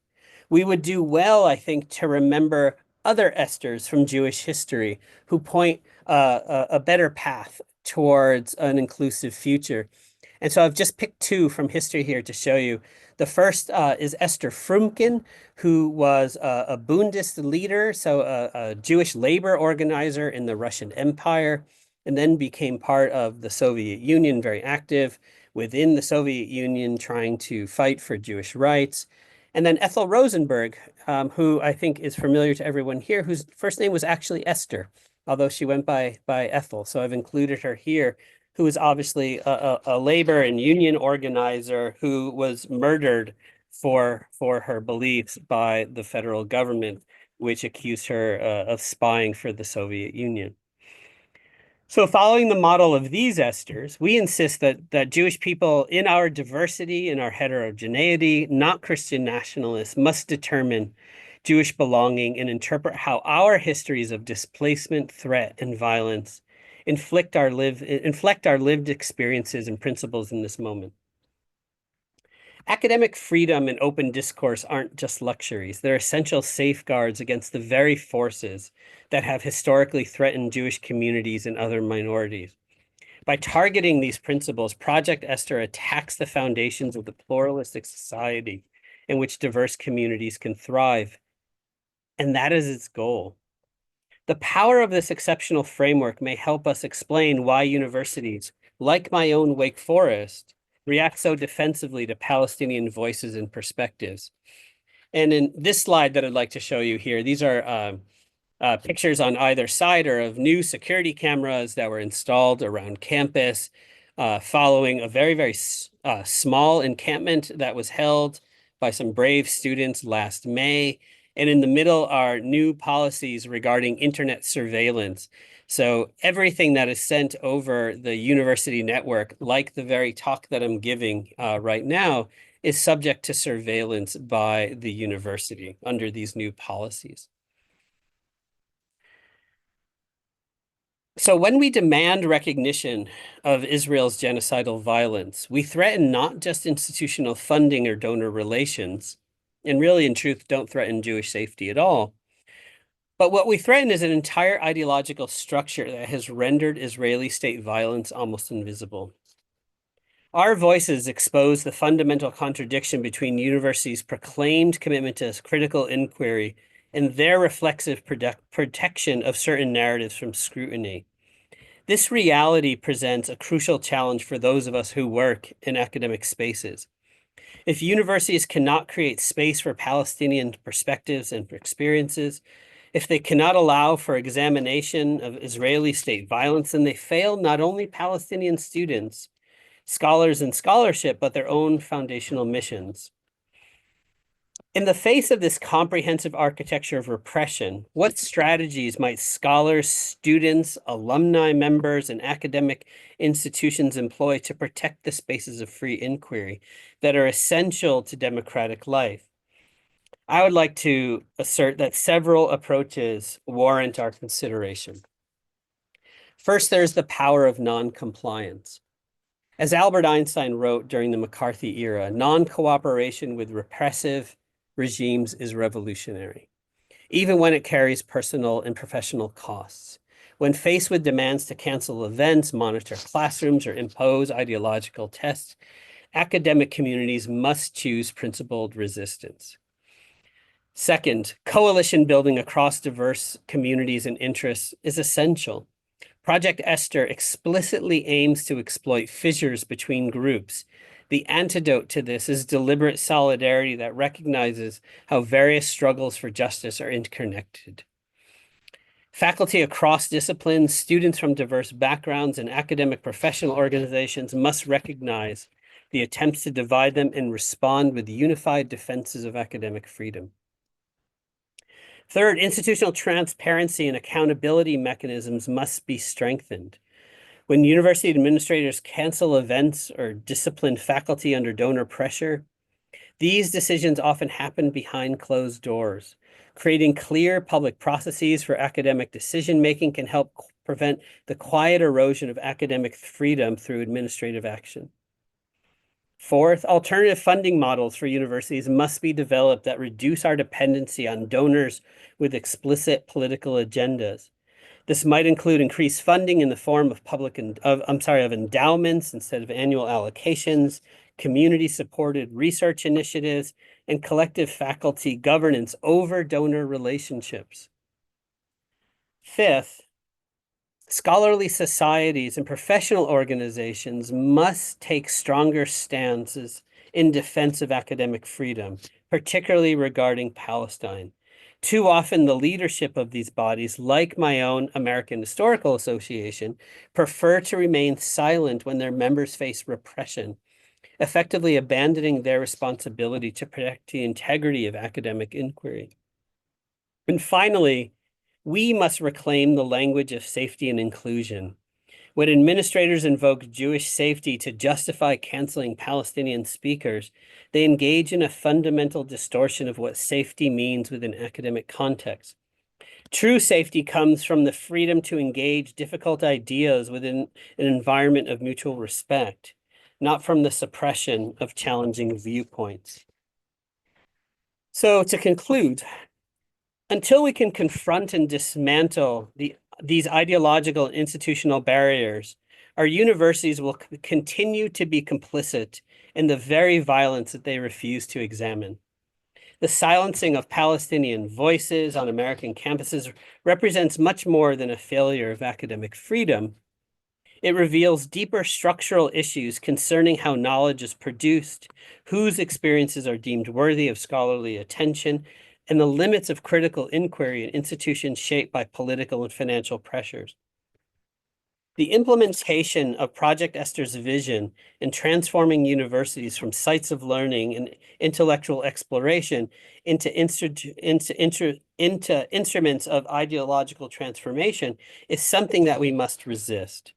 We would do well, I think, to remember other Esthers from Jewish history who point a better path towards an inclusive future. And so I've just picked two from history here to show you. The first is Esther Frumkin, who was a Bundist leader, so a Jewish labor organizer in the Russian Empire, and then became part of the Soviet Union, very active within the Soviet Union, trying to fight for Jewish rights. And then Ethel Rosenberg, who I think is familiar to everyone here, whose first name was actually Esther, although she went by Ethel. So I've included her here, who is obviously a labor and union organizer who was murdered for her beliefs by the federal government, which accused her of spying for the Soviet Union. So following the model of these Esthers, we insist that Jewish people in our diversity, in our heterogeneity, not Christian nationalists, must determine Jewish belonging and interpret how our histories of displacement, threat, and violence inflect our lived experiences and principles in this moment. Academic freedom and open discourse aren't just luxuries. They're essential safeguards against the very forces that have historically threatened Jewish communities and other minorities. By targeting these principles, Project Esther attacks the foundations of the pluralistic society in which diverse communities can thrive. And that is its goal. The power of this exceptional framework may help us explain why universities, like my own Wake Forest, react so defensively to Palestinian voices and perspectives. And in this slide that I'd like to show you here, these are pictures on either side or of new security cameras that were installed around campus following a very, very small encampment that was held by some brave students last May. And in the middle are new policies regarding internet surveillance. So everything that is sent over the university network, like the very talk that I'm giving right now, is subject to surveillance by the university under these new policies. So when we demand recognition of Israel's genocidal violence, we threaten not just institutional funding or donor relations, and really, in truth, don't threaten Jewish safety at all. But what we threaten is an entire ideological structure that has rendered Israeli state violence almost invisible. Our voices expose the fundamental contradiction between universities' proclaimed commitment to critical inquiry and their reflexive protection of certain narratives from scrutiny. This reality presents a crucial challenge for those of us who work in academic spaces. If universities cannot create space for Palestinian perspectives and experiences, if they cannot allow for examination of Israeli state violence, then they fail not only Palestinian students, scholars, and scholarship, but their own foundational missions. In the face of this comprehensive architecture of repression, what strategies might scholars, students, alumni members, and academic institutions employ to protect the spaces of free inquiry that are essential to democratic life? I would like to assert that several approaches warrant our consideration. First, there's the power of non-compliance. As Albert Einstein wrote during the McCarthy era, non-cooperation with repressive regimes is revolutionary, even when it carries personal and professional costs. When faced with demands to cancel events, monitor classrooms, or impose ideological tests, academic communities must choose principled resistance. Second, coalition building across diverse communities and interests is essential. Project Esther explicitly aims to exploit fissures between groups. The antidote to this is deliberate solidarity that recognizes how various struggles for justice are interconnected. Faculty across disciplines, students from diverse backgrounds, and academic professional organizations must recognize the attempts to divide them and respond with unified defenses of academic freedom. Third, institutional transparency and accountability mechanisms must be strengthened. When university administrators cancel events or discipline faculty under donor pressure, these decisions often happen behind closed doors. Creating clear public processes for academic decision-making can help prevent the quiet erosion of academic freedom through administrative action. Fourth, alternative funding models for universities must be developed that reduce our dependency on donors with explicit political agendas. This might include increased funding in the form of of endowments instead of annual allocations, community-supported research initiatives, and collective faculty governance over donor relationships. Fifth, scholarly societies and professional organizations must take stronger stances in defense of academic freedom, particularly regarding Palestine. Too often, the leadership of these bodies, like my own American Historical Association, prefer to remain silent when their members face repression, effectively abandoning their responsibility to protect the integrity of academic inquiry. And finally, we must reclaim the language of safety and inclusion. When administrators invoke Jewish safety to justify canceling Palestinian speakers, they engage in a fundamental distortion of what safety means within academic context. True safety comes from the freedom to engage difficult ideas within an environment of mutual respect, not from the suppression of challenging viewpoints. So to conclude, until we can confront and dismantle these ideological and institutional barriers, our universities will continue to be complicit in the very violence that they refuse to examine. The silencing of Palestinian voices on American campuses represents much more than a failure of academic freedom. It reveals deeper structural issues concerning how knowledge is produced, whose experiences are deemed worthy of scholarly attention, and the limits of critical inquiry in institutions shaped by political and financial pressures. The implementation of Project Esther's vision in transforming universities from sites of learning and intellectual exploration into instruments of ideological transformation is something that we must resist.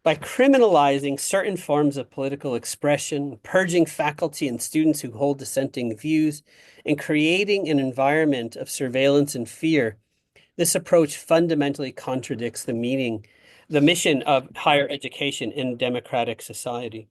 By criminalizing certain forms of political expression, purging faculty and students who hold dissenting views, and creating an environment of surveillance and fear, this approach fundamentally contradicts the mission of higher education in a democratic society.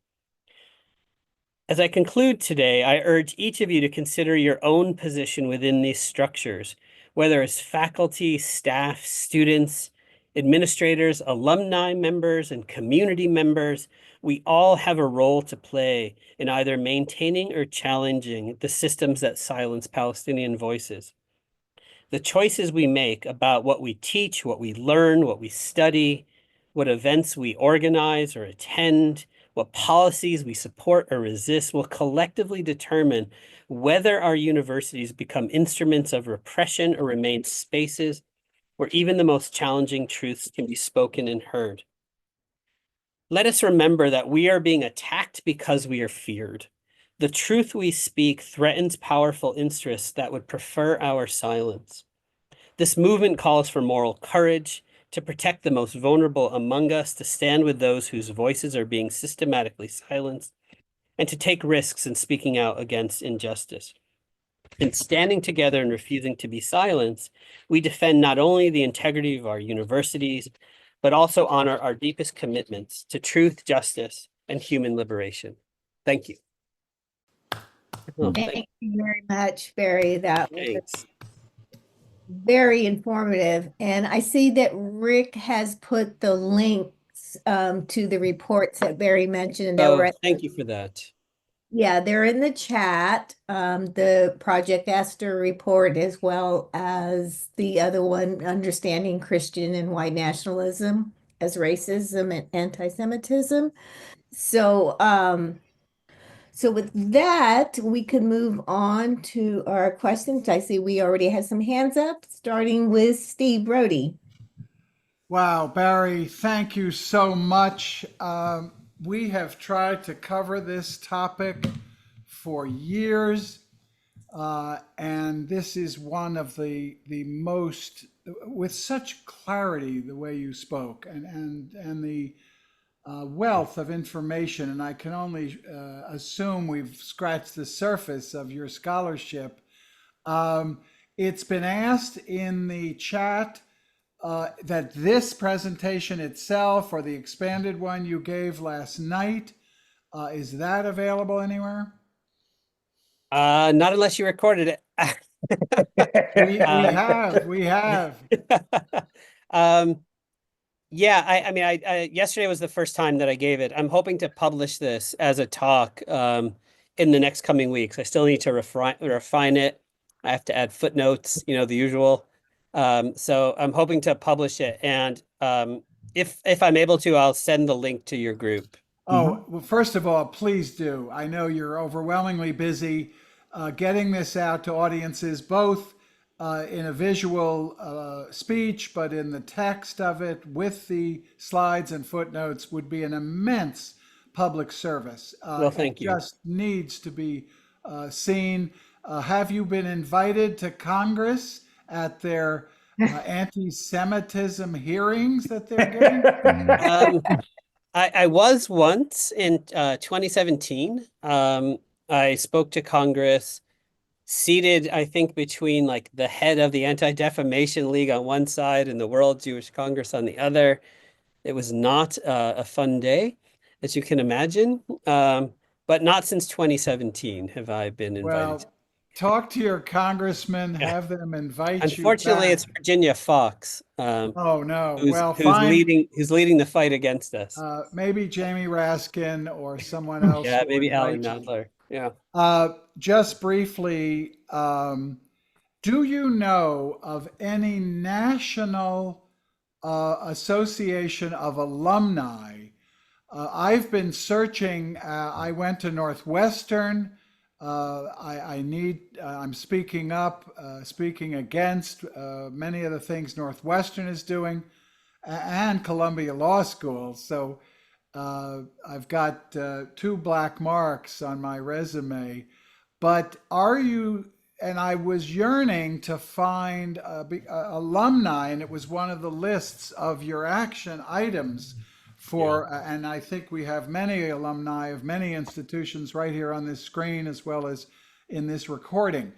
As I conclude today, I urge each of you to consider your own position within these structures, whether as faculty, staff, students, administrators, alumni members, and community members. We all have a role to play in either maintaining or challenging the systems that silence Palestinian voices. The choices we make about what we teach, what we learn, what we study, what events we organize or attend, what policies we support or resist will collectively determine whether our universities become instruments of repression or remain spaces where even the most challenging truths can be spoken and heard. Let us remember that we are being attacked because we are feared. The truth we speak threatens powerful interests that would prefer our silence. This movement calls for moral courage, to protect the most vulnerable among us, to stand with those whose voices are being systematically silenced, and to take risks in speaking out against injustice. In standing together and refusing to be silenced, we defend not only the integrity of our universities, but also honor our deepest commitments to truth, justice, and human liberation. Thank you. Thank you very much, Barry. That was Thanks. very informative. And I see that Rick has put the links to the reports that Barry mentioned that were at Thank you for that. Yeah, they're in the chat. The Project Esther report, as well as the other one, Understanding Christian and White Nationalism as Racism and Antisemitism. So, So with that, we can move on to our questions. I see we already have some hands up, starting with Steve Brody. Wow, Barry, thank you so much. We have tried to cover this topic for years, and this is one of the most, with such clarity, the way you spoke, and the wealth of information. And I can only assume we've scratched the surface of your scholarship. It's been asked in the chat that this presentation itself, or the expanded one you gave last night, is that available anywhere? Not unless you recorded it. We have. Um, yeah, I mean, yesterday was the first time that I gave it. I'm hoping to publish this as a talk in the next coming weeks. I still need to refine it. I have to add footnotes, the usual. So I'm hoping to publish it, and if I'm able to, I'll send the link to your group. Oh, well, first of all, please do. I know you're overwhelmingly busy getting this out to audiences, both in a visual speech, but in the text of it with the slides and footnotes would be an immense public service. Well, thank It you. just needs to be seen. Have you been invited to Congress at their anti-Semitism hearings that they're giving? I was once in 2017. I spoke to Congress, seated, I think, between like the head of the Anti-Defamation League on one side and the World Jewish Congress on the other. It was not a fun day, as you can imagine. But not since 2017 have I been invited. Well, talk to your congressman, Yeah. have them invite you Unfortunately, back. it's Virginia Fox, Oh no. who's Well, who's fine. leading the fight against us. Maybe Jamie Raskin or someone else Yeah, will maybe Alan invite you. Nadler. Yeah. Just briefly, do you know of any national association of alumni? I've been searching. I went to Northwestern. I'm speaking up, speaking against many of the things Northwestern is doing, and Columbia Law School. So I've got two black marks on my resume. But are you, and I was yearning to find alumni, and it was one of the lists of your action items for, and I think we have many alumni of many institutions right here on this screen as well as in this recording.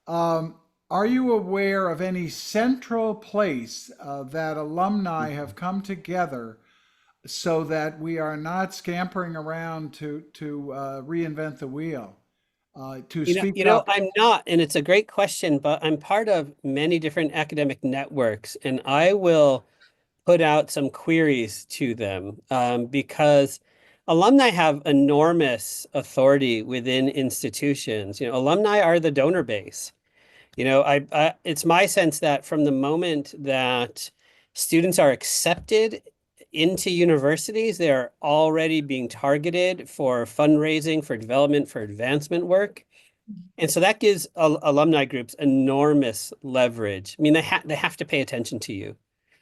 Are you aware of any central place that alumni have come together so that we are not scampering around to reinvent the wheel? To speak up. I'm not, and it's a great question, but I'm part of many different academic networks, and I will put out some queries to them because alumni have enormous authority within institutions. Alumni are the donor base. It's my sense that from the moment that students are accepted into universities, they're already being targeted for fundraising, for development, for advancement work. And so that gives alumni groups enormous leverage. I mean, they have to pay attention to you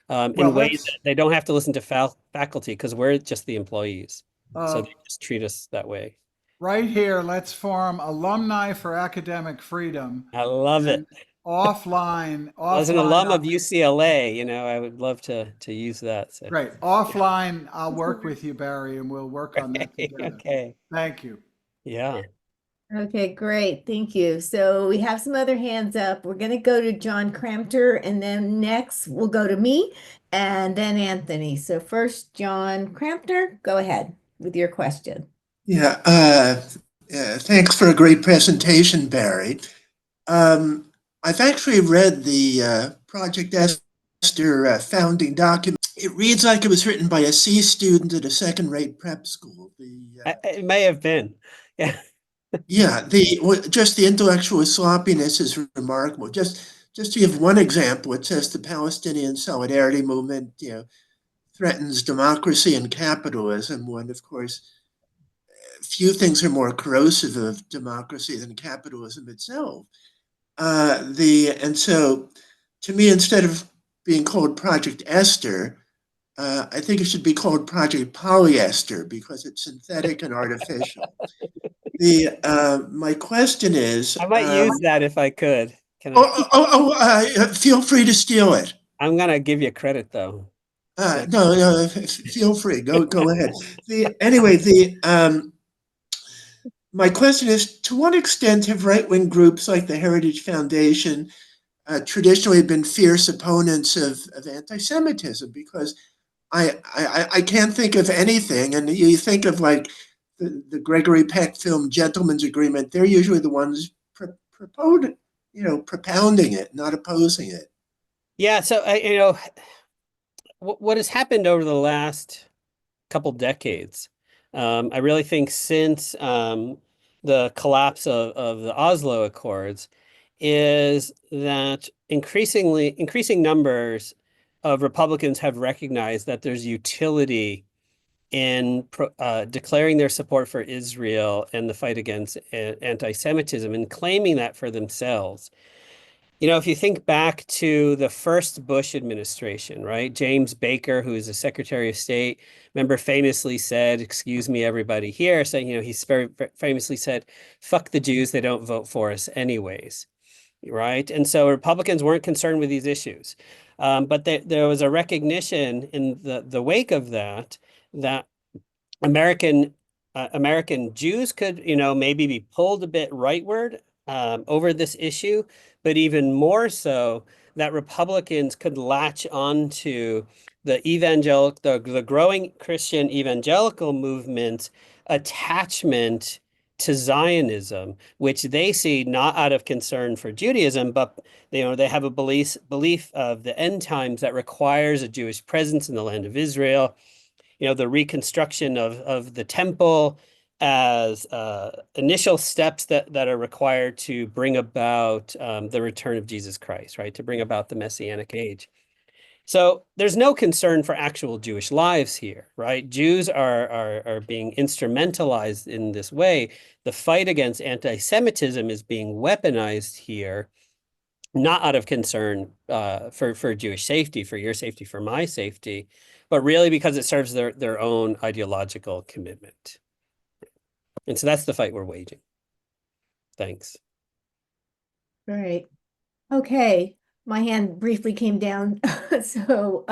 in ways that they don't have to listen to faculty because we're just the employees. So they just treat us that way. Right here, let's form Alumni for Academic Freedom. I love it. Offline. As an alum of UCLA, I would love to use that. So. Great. Offline, I'll work with you, Barry, and we'll work on that together. Okay. Thank you. Yeah. Okay, great. Thank you. So we have some other hands up. We're going to go to John Crampter, and then next we'll go to me and then Anthony. So first, John Crampter, go ahead with your question. Yeah, thanks for a great presentation, Barry. I've actually read the Project Esther founding document. It reads like it was written by a C student at a second-rate prep school. It may have been. Yeah. Yeah, just the intellectual sloppiness is remarkable. Just to give one example, it says the Palestinian Solidarity Movement, threatens democracy and capitalism, when of course few things are more corrosive of democracy than capitalism itself. And so, to me, instead of being called Project Esther, I think it should be called Project Polyester because it's synthetic and artificial. My question is, I might use that if I could. Can I? feel free to steal it. I'm gonna give you credit though. No, feel free. Go ahead. My question is, to what extent have right-wing groups like the Heritage Foundation traditionally been fierce opponents of anti-Semitism? Because I can't think of anything, and you think of like the Gregory Peck film Gentleman's Agreement, they're usually the ones propounding it, not opposing it. Yeah, so what has happened over the last couple decades, I really think since the collapse of the Oslo Accords, is that increasing numbers of Republicans have recognized that there's utility in declaring their support for Israel and the fight against anti-Semitism and claiming that for themselves. If you think back to the first Bush administration, right? James Baker, who is the Secretary of State, remember famously said, "Excuse me, everybody here," saying, he's very famously said, "Fuck the Jews, they don't vote for us anyways." Right? And so Republicans weren't concerned with these issues. But there was a recognition in the wake of that American Jews could, maybe be pulled a bit rightward over this issue, but even more so that Republicans could latch onto the growing Christian evangelical movement's attachment to Zionism, which they see not out of concern for Judaism, but they have a belief of the end times that requires a Jewish presence in the land of Israel. The reconstruction of the temple as initial steps that are required to bring about the return of Jesus Christ, right? To bring about the Messianic age. So there's no concern for actual Jewish lives here, right? Jews are being instrumentalized in this way. The fight against anti-Semitism is being weaponized here, not out of concern for Jewish safety, for your safety, for my safety, but really because it serves their own ideological commitment. And so that's the fight we're waging. Thanks. All right. Okay. My hand briefly came down. So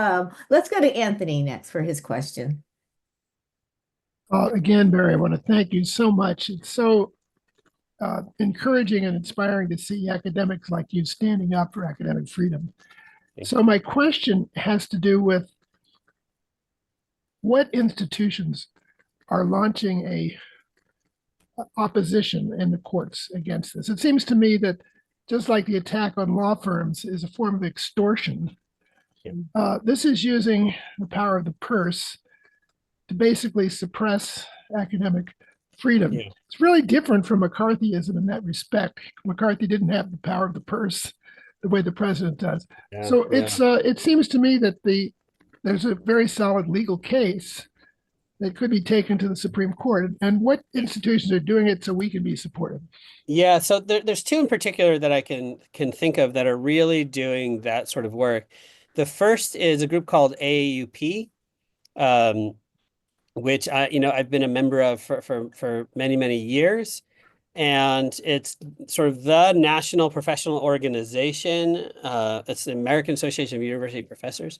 let's go to Anthony next for his question. Again, Barry, I want to thank you so much. It's so encouraging and inspiring to see academics like you standing up for academic freedom. So my question has to do with what institutions are launching a opposition in the courts against this. It seems to me that just like the attack on law firms is a form of extortion, this is using the power of the purse to basically suppress academic freedom. Yeah. It's really different from McCarthyism in that respect. McCarthy didn't have the power of the purse the way the president does. Yeah, so it seems to me that there's a very solid legal case that could be taken to the Supreme Court. And what institutions are doing it so we can be supportive? Yeah, so there's two in particular that I can think of that are really doing that sort of work. The first is a group called AAUP, which I've been a member of for many, many years. And it's sort of the national professional organization. It's the American Association of University Professors.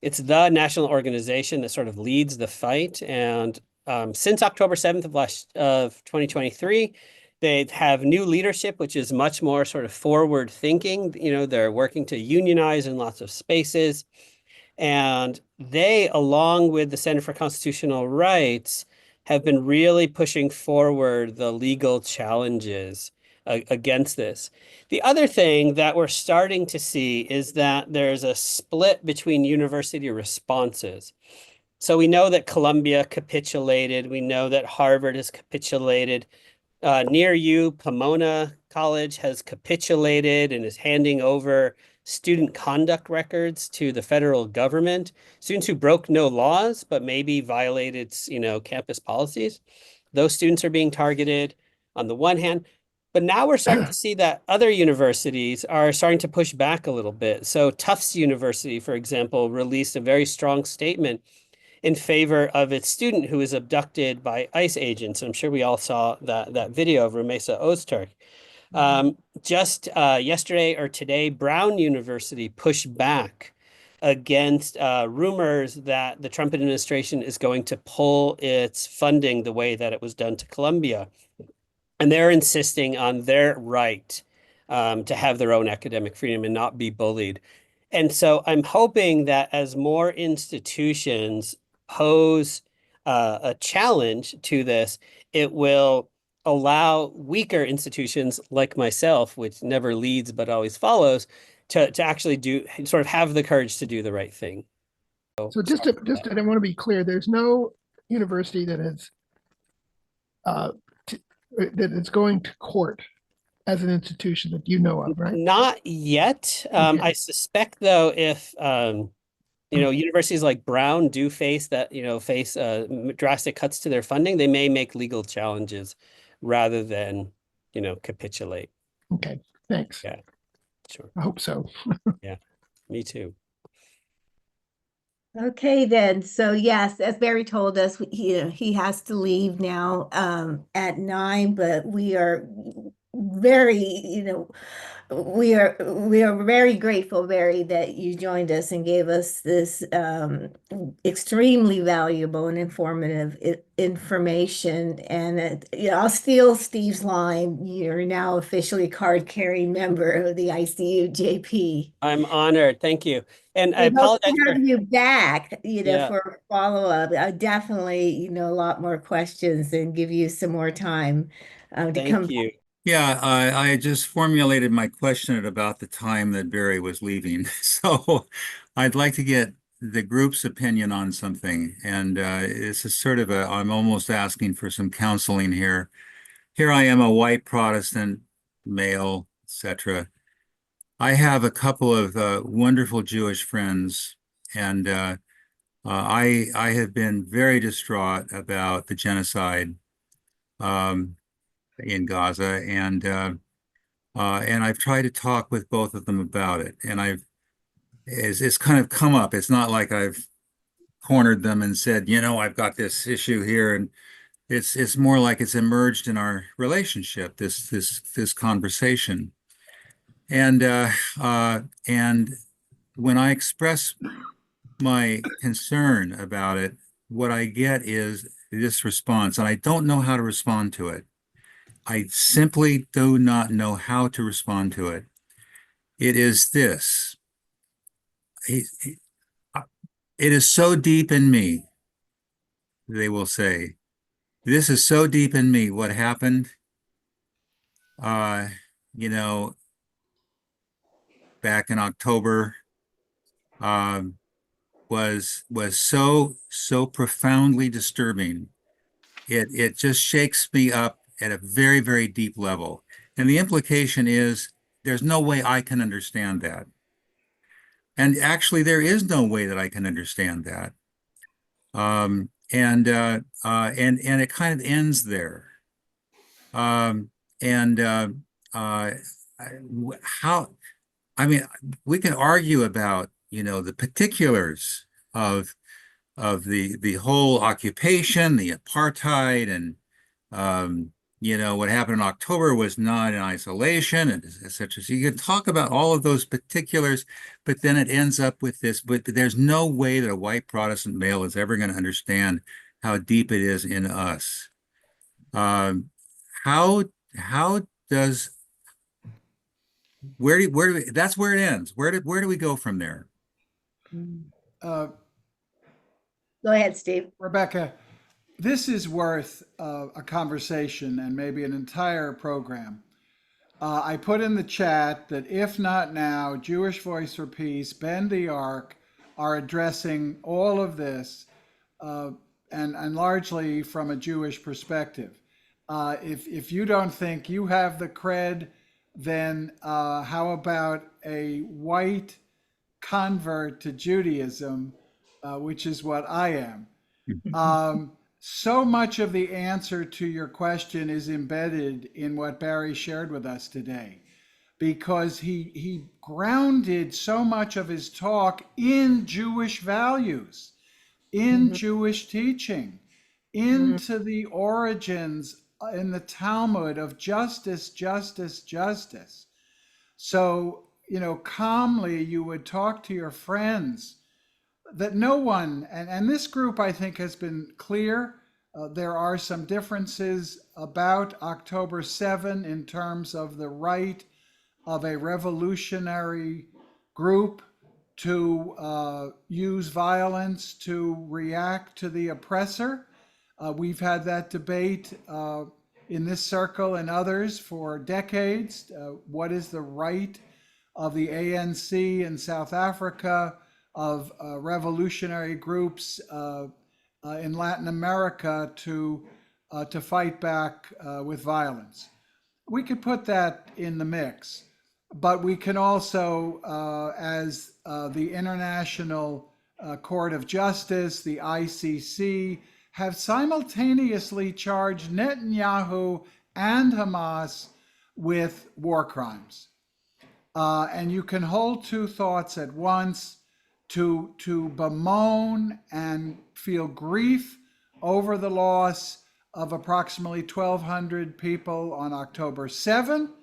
It's the national organization that sort of leads the fight. And since October 7th of 2023, they have new leadership, which is much more sort of forward thinking. They're working to unionize in lots of spaces. And they, along with the Center for Constitutional Rights, have been really pushing forward the legal challenges against this. The other thing that we're starting to see is that there's a split between university responses. So we know that Columbia capitulated. We know that Harvard has capitulated. Near you, Pomona College has capitulated and is handing over student conduct records to the federal government. Students who broke no laws, but maybe violated, campus policies. Those students are being targeted on the one hand. But now we're starting to see that other universities are starting to push back a little bit. So Tufts University, for example, released a very strong statement in favor of its student who was abducted by ICE agents. I'm sure we all saw that video of Rumesa Ozturk. Just yesterday or today, Brown University pushed back against rumors that the Trump administration is going to pull its funding the way that it was done to Columbia. And they're insisting on their right to have their own academic freedom and not be bullied. And so I'm hoping that as more institutions pose a challenge to this, it will allow weaker institutions like myself, which never leads but always follows, to actually sort of have the courage to do the right thing. So I want to be clear, there's no university that is that is going to court as an institution that you know of, right? Not yet. Okay. I suspect though, if universities like Brown do face drastic cuts to their funding, they may make legal challenges rather than, capitulate. Okay, thanks. Yeah, sure. I hope so. Yeah, me too. Okay, then. So yes, as Barry told us, he has to leave now at 9, but we are very, we are very grateful, Barry, that you joined us and gave us this extremely valuable and informative information. And I'll steal Steve's line. You're now officially card-carrying member of the ICUJP. I'm honored. Thank you. And I We hope apologize to for have you back, Yeah. for follow-up. I definitely, a lot more questions and give you some more time to Thank come. you. Yeah, I just formulated my question at about the time that Barry was leaving. So I'd like to get the group's opinion on something. And it's a sort of I'm almost asking for some counseling here. Here I am, a white Protestant male, etc. I have a couple of wonderful Jewish friends, and I have been very distraught about the genocide in Gaza, and I've tried to talk with both of them about it, and it's kind of come up. It's not like I've cornered them and said, I've got this issue here, and it's more like it's emerged in our relationship, this conversation. And when I express my concern about it, what I get is this response, and I don't know how to respond to it. I simply do not know how to respond to it. It is this. It is so deep in me, they will say. This is so deep in me. What happened, back in October, was so profoundly disturbing. It just shakes me up at a very, very deep level. And the implication is there's no way I can understand that. And actually, there is no way that I can understand that. And it kind of ends there. We can argue about, the particulars of the whole occupation, the apartheid, and what happened in October was not in isolation, and etc. So you can talk about all of those particulars, but then it ends up with this. But there's no way that a white Protestant male is ever going to understand how deep it is in us. How does that's where it ends. Where do we go from there? Go ahead, Steve. Rebecca, this is worth a conversation and maybe an entire program. I put in the chat that if not now, Jewish Voice for Peace, Bend the Arc are addressing all of this and largely from a Jewish perspective. If you don't think you have the cred, then how about a white convert to Judaism, which is what I am? So much of the answer to your question is embedded in what Barry shared with us today, because he grounded so much of his talk in Jewish values, in Jewish teaching, into the origins in the Talmud of justice, justice, justice. So, calmly you would talk to your friends that no one, and this group I think has been clear. There are some differences about October 7 in terms of the right of a revolutionary group to use violence to react to the oppressor. We've had that debate in this circle and others for decades. What is the right of the ANC in South Africa, of revolutionary groups in Latin America to fight back with violence? We could put that in the mix, but we can also, as the International Court of Justice, the ICC, have simultaneously charged Netanyahu and Hamas with war crimes. And you can hold two thoughts at once: to bemoan and feel grief over the loss of approximately 1,200 people on October 7,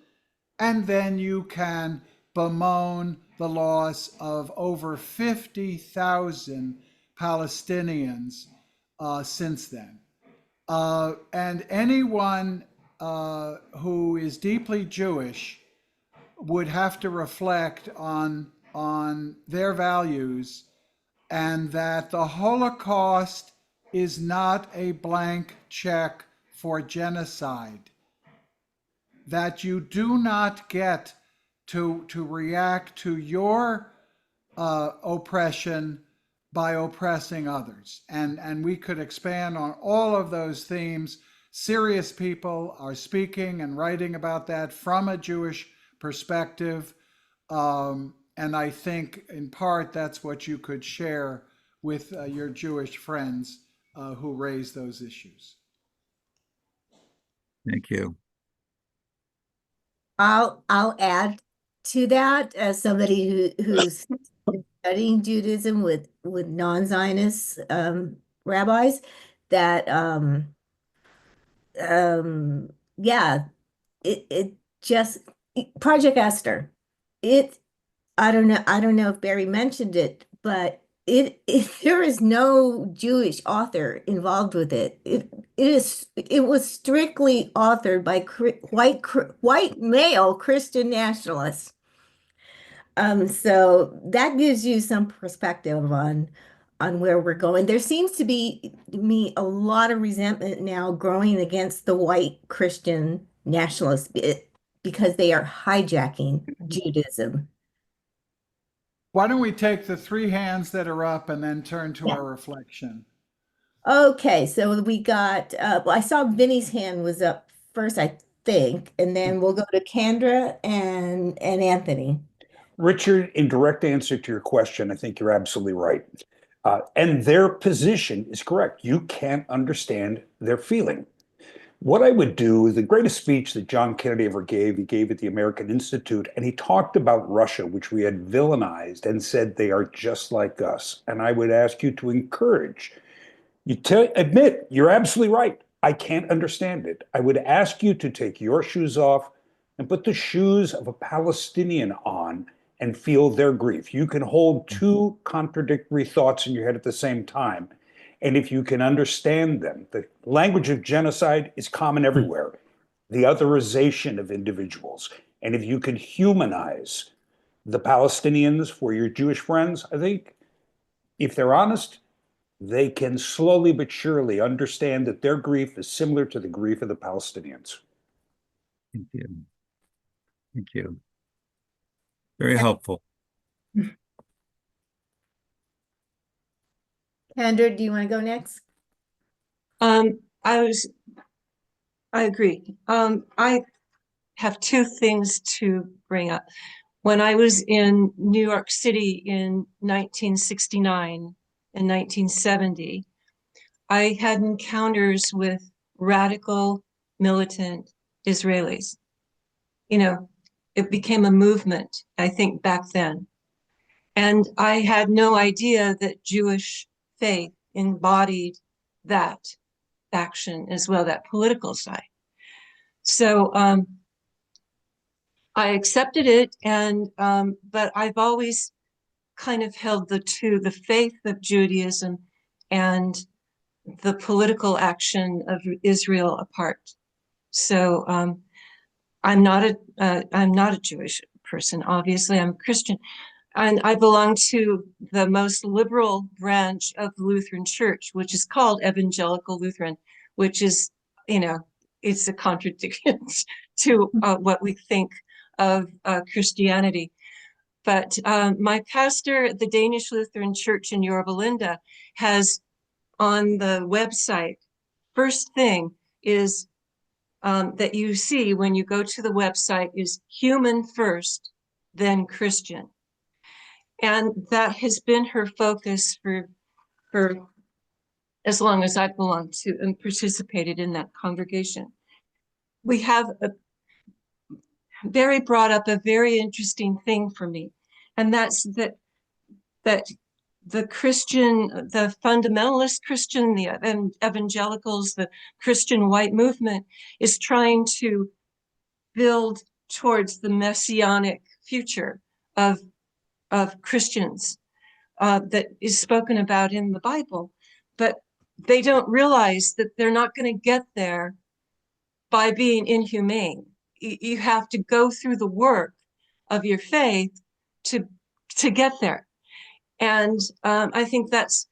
and then you can bemoan the loss of over 50,000 Palestinians since then. And anyone who is deeply Jewish would have to reflect on their values, and that the Holocaust is not a blank check for genocide, that you do not get to react to your oppression by oppressing others. And we could expand on all of those themes. Serious people are speaking and writing about that from a Jewish perspective. And I think in part that's what you could share with your Jewish friends who raise those issues. Thank you. I'll add to that as somebody who's studying Judaism with non-Zionist rabbis, that yeah, it just Project Esther. I don't know if Barry mentioned it, but there is no Jewish author involved with it. It was strictly authored by white male Christian nationalists. So that gives you some perspective on where we're going. There seems to be me a lot of resentment now growing against the white Christian nationalists because they are hijacking Judaism. Why don't we take the three hands that are up and then turn to Yeah. our reflection? Okay, so we got well, I saw Vinny's hand was up first, I think, and then we'll go to Kendra and Anthony. Richard, in direct answer to your question, I think you're absolutely right. And their position is correct. You can't understand their feeling. What I would do, the greatest speech that John Kennedy ever gave, he gave at the American Institute, and he talked about Russia, which we had villainized and said they are just like us. And I would ask you to encourage, admit you're absolutely right. I can't understand it. I would ask you to take your shoes off and put the shoes of a Palestinian on and feel their grief. You can hold two contradictory thoughts in your head at the same time. And if you can understand them, the language of genocide is common everywhere, the otherization of individuals. And if you can humanize the Palestinians for your Jewish friends, I think if they're honest, they can slowly but surely understand that their grief is similar to the grief of the Palestinians. Thank you. Thank you. Very helpful. Kendra, do you want to go next? I I agree. I have two things to bring up. When I was in New York City in 1969 and 1970, I had encounters with radical militant Israelis. You know, it became a movement, I think, back then. And I had no idea that Jewish faith embodied that action as well, that political side. So I accepted it, and but I've always kind of held the two, the faith of Judaism and the political action of Israel apart. So I'm not a Jewish person. Obviously, I'm a Christian, and I belong to the most liberal branch of the Lutheran Church, which is called Evangelical Lutheran, which is, you know, it's a contradiction to what we think of Christianity. But my pastor at the Danish Lutheran Church in Yorba Linda has on the website, first thing is that you see when you go to the website is human first, then Christian. And that has been her focus for as long as I've belonged to and participated in that congregation. We have Barry brought up a very interesting thing for me, and that's that the Christian, the fundamentalist Christian, the evangelicals, the Christian white movement is trying to build towards the messianic future of Christians that is spoken about in the Bible. But they don't realize that they're not going to get there by being inhumane. You have to go through the work of your faith to get there. And I think that's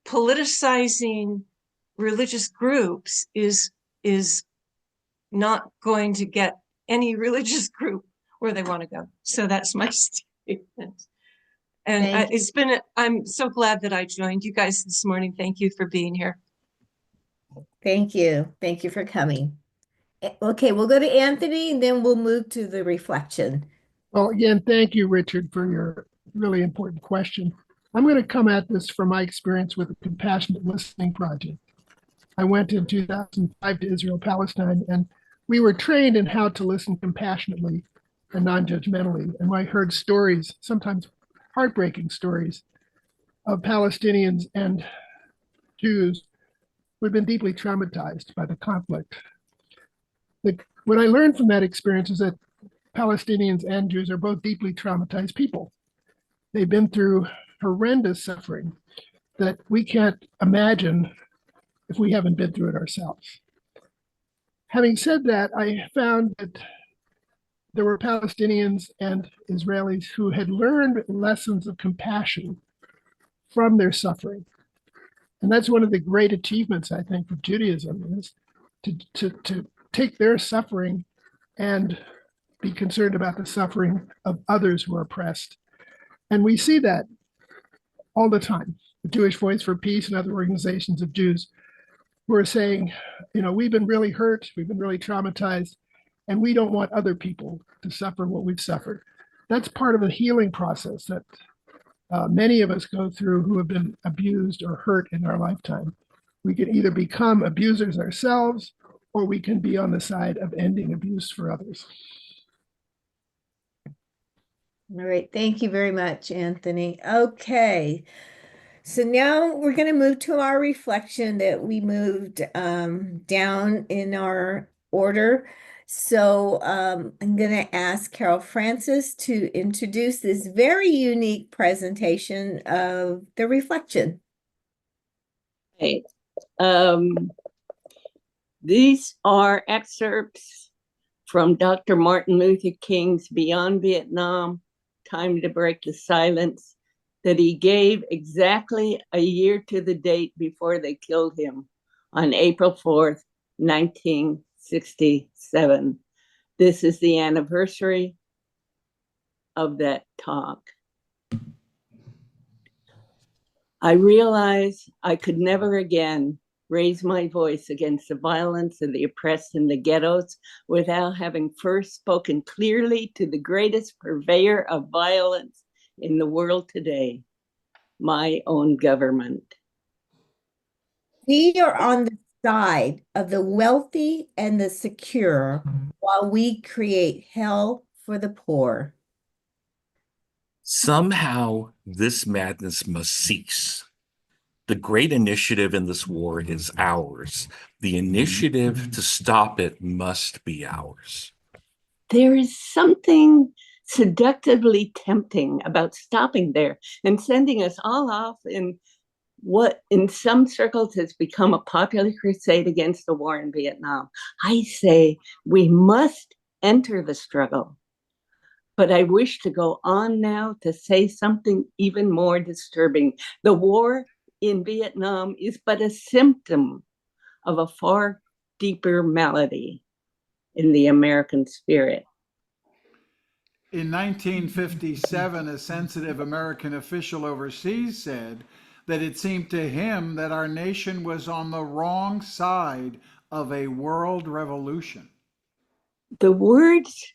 politicizing religious groups is not going to get any religious group where they want to go. So that's my statement. And it's been, I'm so glad that I joined you guys this morning. Thank you for being here. Thank you. Thank you for coming. Okay, we'll go to Anthony and then we'll move to the reflection. Well, again, thank you, Richard, for your really important question. I'm going to come at this from my experience with the Compassionate Listening Project. I went in 2005 to Israel, Palestine, and we were trained in how to listen compassionately and non-judgmentally. And I heard stories, sometimes heartbreaking stories, of Palestinians and Jews who had been deeply traumatized by the conflict. What I learned from that experience is that Palestinians and Jews are both deeply traumatized people. They've been through horrendous suffering that we can't imagine if we haven't been through it ourselves. Having said that, I found that there were Palestinians and Israelis who had learned lessons of compassion from their suffering. And that's one of the great achievements, I think, of Judaism, is to take their suffering and be concerned about the suffering of others who are oppressed. And we see that all the time. The Jewish Voice for Peace and other organizations of Jews who are saying, you know, we've been really hurt, we've been really traumatized, and we don't want other people to suffer what we've suffered. That's part of the healing process that many of us go through who have been abused or hurt in our lifetime. We can either become abusers ourselves, or we can be on the side of ending abuse for others. All right, thank you very much, Anthony. Okay, so now we're going to move to our reflection that we moved down in our order. So I'm going to ask Carol Francis to introduce this very unique presentation of the reflection. Hey, these are excerpts from Dr. Martin Luther King's Beyond Vietnam, Time to Break the Silence, that he gave exactly a year to the date before they killed him on April 4th, 1967. This is the anniversary of that talk. I realized I could never again raise my voice against the violence of the oppressed in the ghettos without having first spoken clearly to the greatest purveyor of violence in the world today, my own government. We are on the side of the wealthy and the secure while we create hell for the poor. Somehow, this madness must cease. The great initiative in this war is ours. The initiative to stop it must be ours. There is something seductively tempting about stopping there and sending us all off in what in some circles has become a popular crusade against the war in Vietnam. I say we must enter the struggle. But I wish to go on now to say something even more disturbing. The war in Vietnam is but a symptom of a far deeper malady in the American spirit. In 1957, a sensitive American official overseas said that it seemed to him that our nation was on the wrong side of a world revolution. The words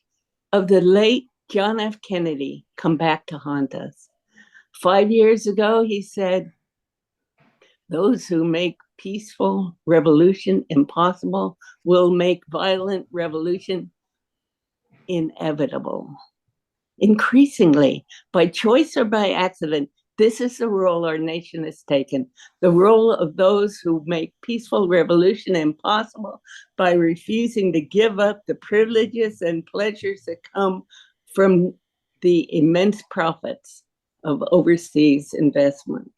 of the late John F. Kennedy come back to haunt us. 5 years ago, he said, "Those who make peaceful revolution impossible will make violent revolution inevitable." Increasingly, by choice or by accident, this is the role our nation has taken, the role of those who make peaceful revolution impossible by refusing to give up the privileges and pleasures that come from the immense profits of overseas investment.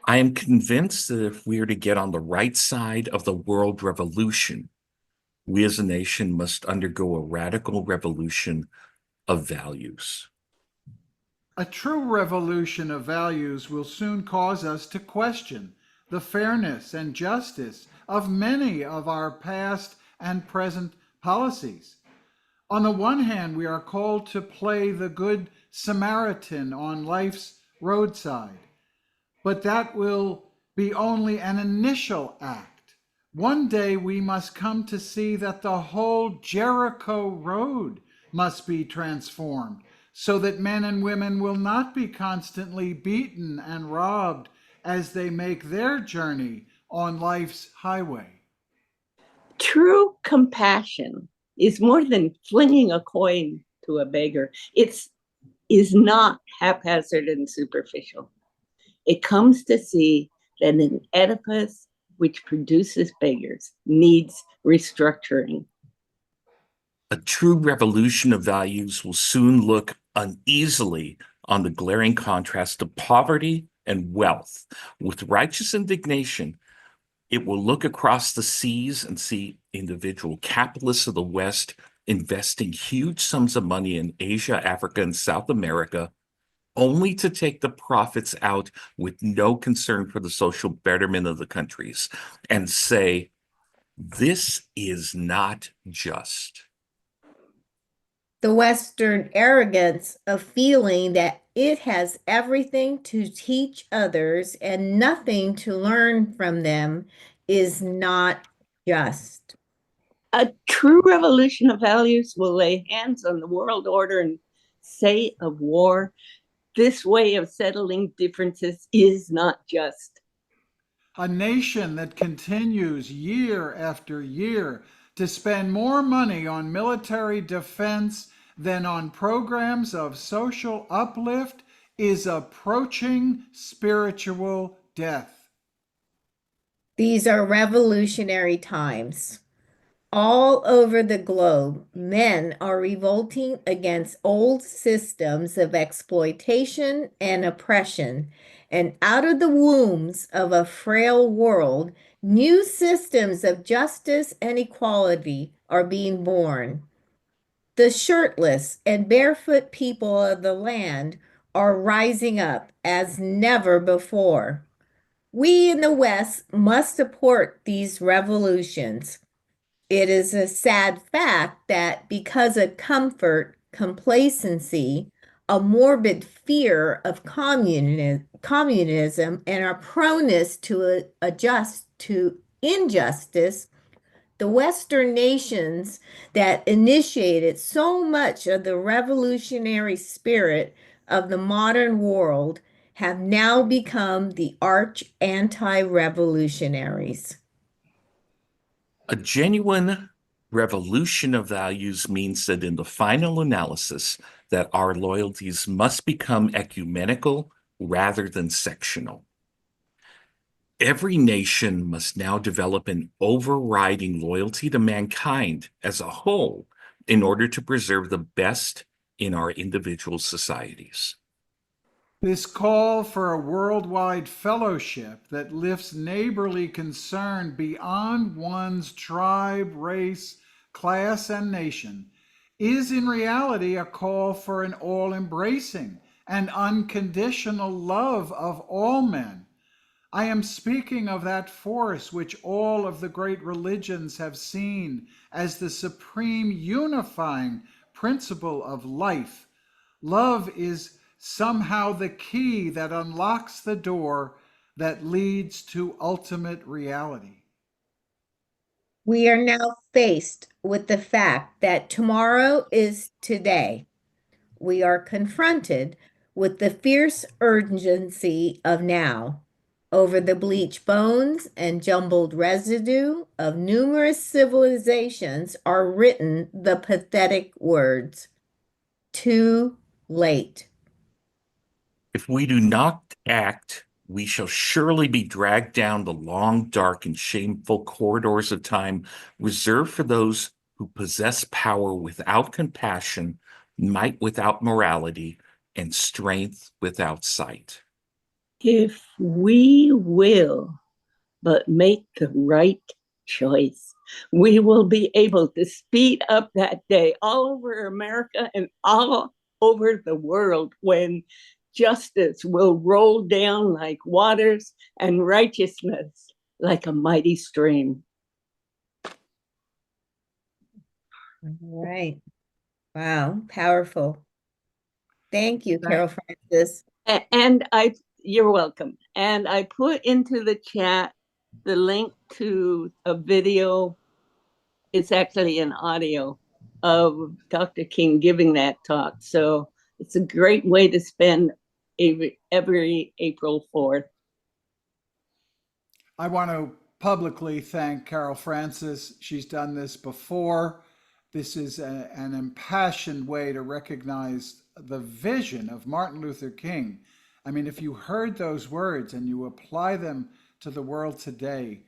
I am convinced that if we are to get on the right side of the world revolution, we as a nation must undergo a radical revolution of values. A true revolution of values will soon cause us to question the fairness and justice of many of our past and present policies. On the one hand, we are called to play the good Samaritan on life's roadside, but that will be only an initial act. One day we must come to see that the whole Jericho road must be transformed so that men and women will not be constantly beaten and robbed as they make their journey on life's highway. True compassion is more than flinging a coin to a beggar. It is not haphazard and superficial. It comes to see that an edifice which produces beggars needs restructuring. A true revolution of values will soon look uneasily on the glaring contrast of poverty and wealth. With righteous indignation, it will look across the seas and see individual capitalists of the West investing huge sums of money in Asia, Africa, and South America, only to take the profits out with no concern for the social betterment of the countries, and say, this is not just. The Western arrogance of feeling that it has everything to teach others and nothing to learn from them is not just. A true revolution of values will lay hands on the world order and say of war, this way of settling differences is not just. A nation that continues year after year to spend more money on military defense than on programs of social uplift is approaching spiritual death. These are revolutionary times. All over the globe, men are revolting against old systems of exploitation and oppression, and out of the wombs of a frail world, new systems of justice and equality are being born. The shirtless and barefoot people of the land are rising up as never before. We in the West must support these revolutions. It is a sad fact that because of comfort, complacency, a morbid fear of communism and our proneness to adjust to injustice, the Western nations that initiated so much of the revolutionary spirit of the modern world have now become the arch anti-revolutionaries. A genuine revolution of values means that in the final analysis, that our loyalties must become ecumenical rather than sectional. Every nation must now develop an overriding loyalty to mankind as a whole in order to preserve the best in our individual societies. This call for a worldwide fellowship that lifts neighborly concern beyond one's tribe, race, class, and nation is in reality a call for an all-embracing and unconditional love of all men. I am speaking of that force which all of the great religions have seen as the supreme unifying principle of life. Love is somehow the key that unlocks the door that leads to ultimate reality. We are now faced with the fact that tomorrow is today. We are confronted with the fierce urgency of now. Over the bleached bones and jumbled residue of numerous civilizations are written the pathetic words, too late. If we do not act, we shall surely be dragged down the long, dark, and shameful corridors of time reserved for those who possess power without compassion, might without morality, and strength without sight. If we will but make the right choice, we will be able to speed up that day all over America and all over the world when justice will roll down like waters and righteousness like a mighty stream. All right. Wow, powerful. Thank you, Carol Francis. And you're welcome. And I put into the chat the link to a video. It's actually an audio of Dr. King giving that talk. So it's a great way to spend every April 4th. I want to publicly thank Carol Francis. She's done this before. This is an impassioned way to recognize the vision of Martin Luther King. I mean, if you heard those words and you apply them to the world today,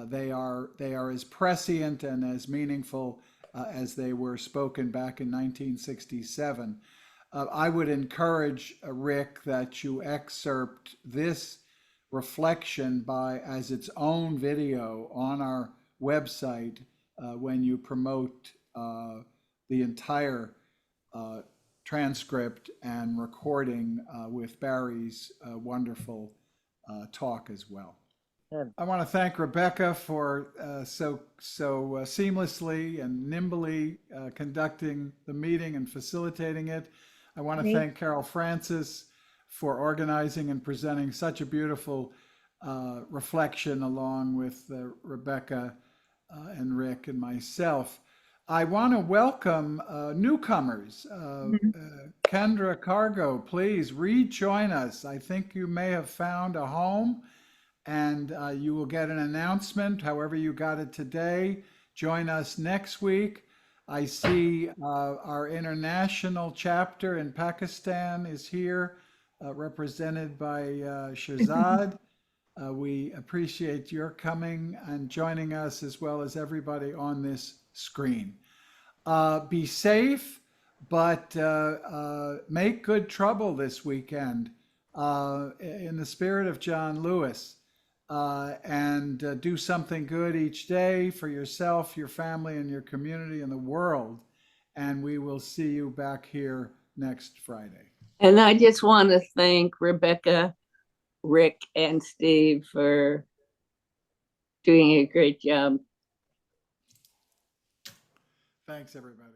they are as prescient and as meaningful as they were spoken back in 1967. I would encourage Rick that you excerpt this reflection as its own video on our website when you promote the entire transcript and recording with Barry's wonderful talk as well. I want to thank Rebecca for so seamlessly and nimbly conducting the meeting and facilitating it. I want to thank Carol Francis for organizing and presenting such a beautiful reflection along with Rebecca and Rick and myself. I want to welcome newcomers. Kendra Cargo, please rejoin us. I think you may have found a home, and you will get an announcement however you got it today. Join us next week. I see our international chapter in Pakistan is here, represented by Shahzad. We appreciate your coming and joining us, as well as everybody on this screen. Be safe, but make good trouble this weekend in the spirit of John Lewis, and do something good each day for yourself, your family, and your community and the world. And we will see you back here next Friday. And I just want to thank Rebecca, Rick, and Steve for doing a great job. Thanks, everybody.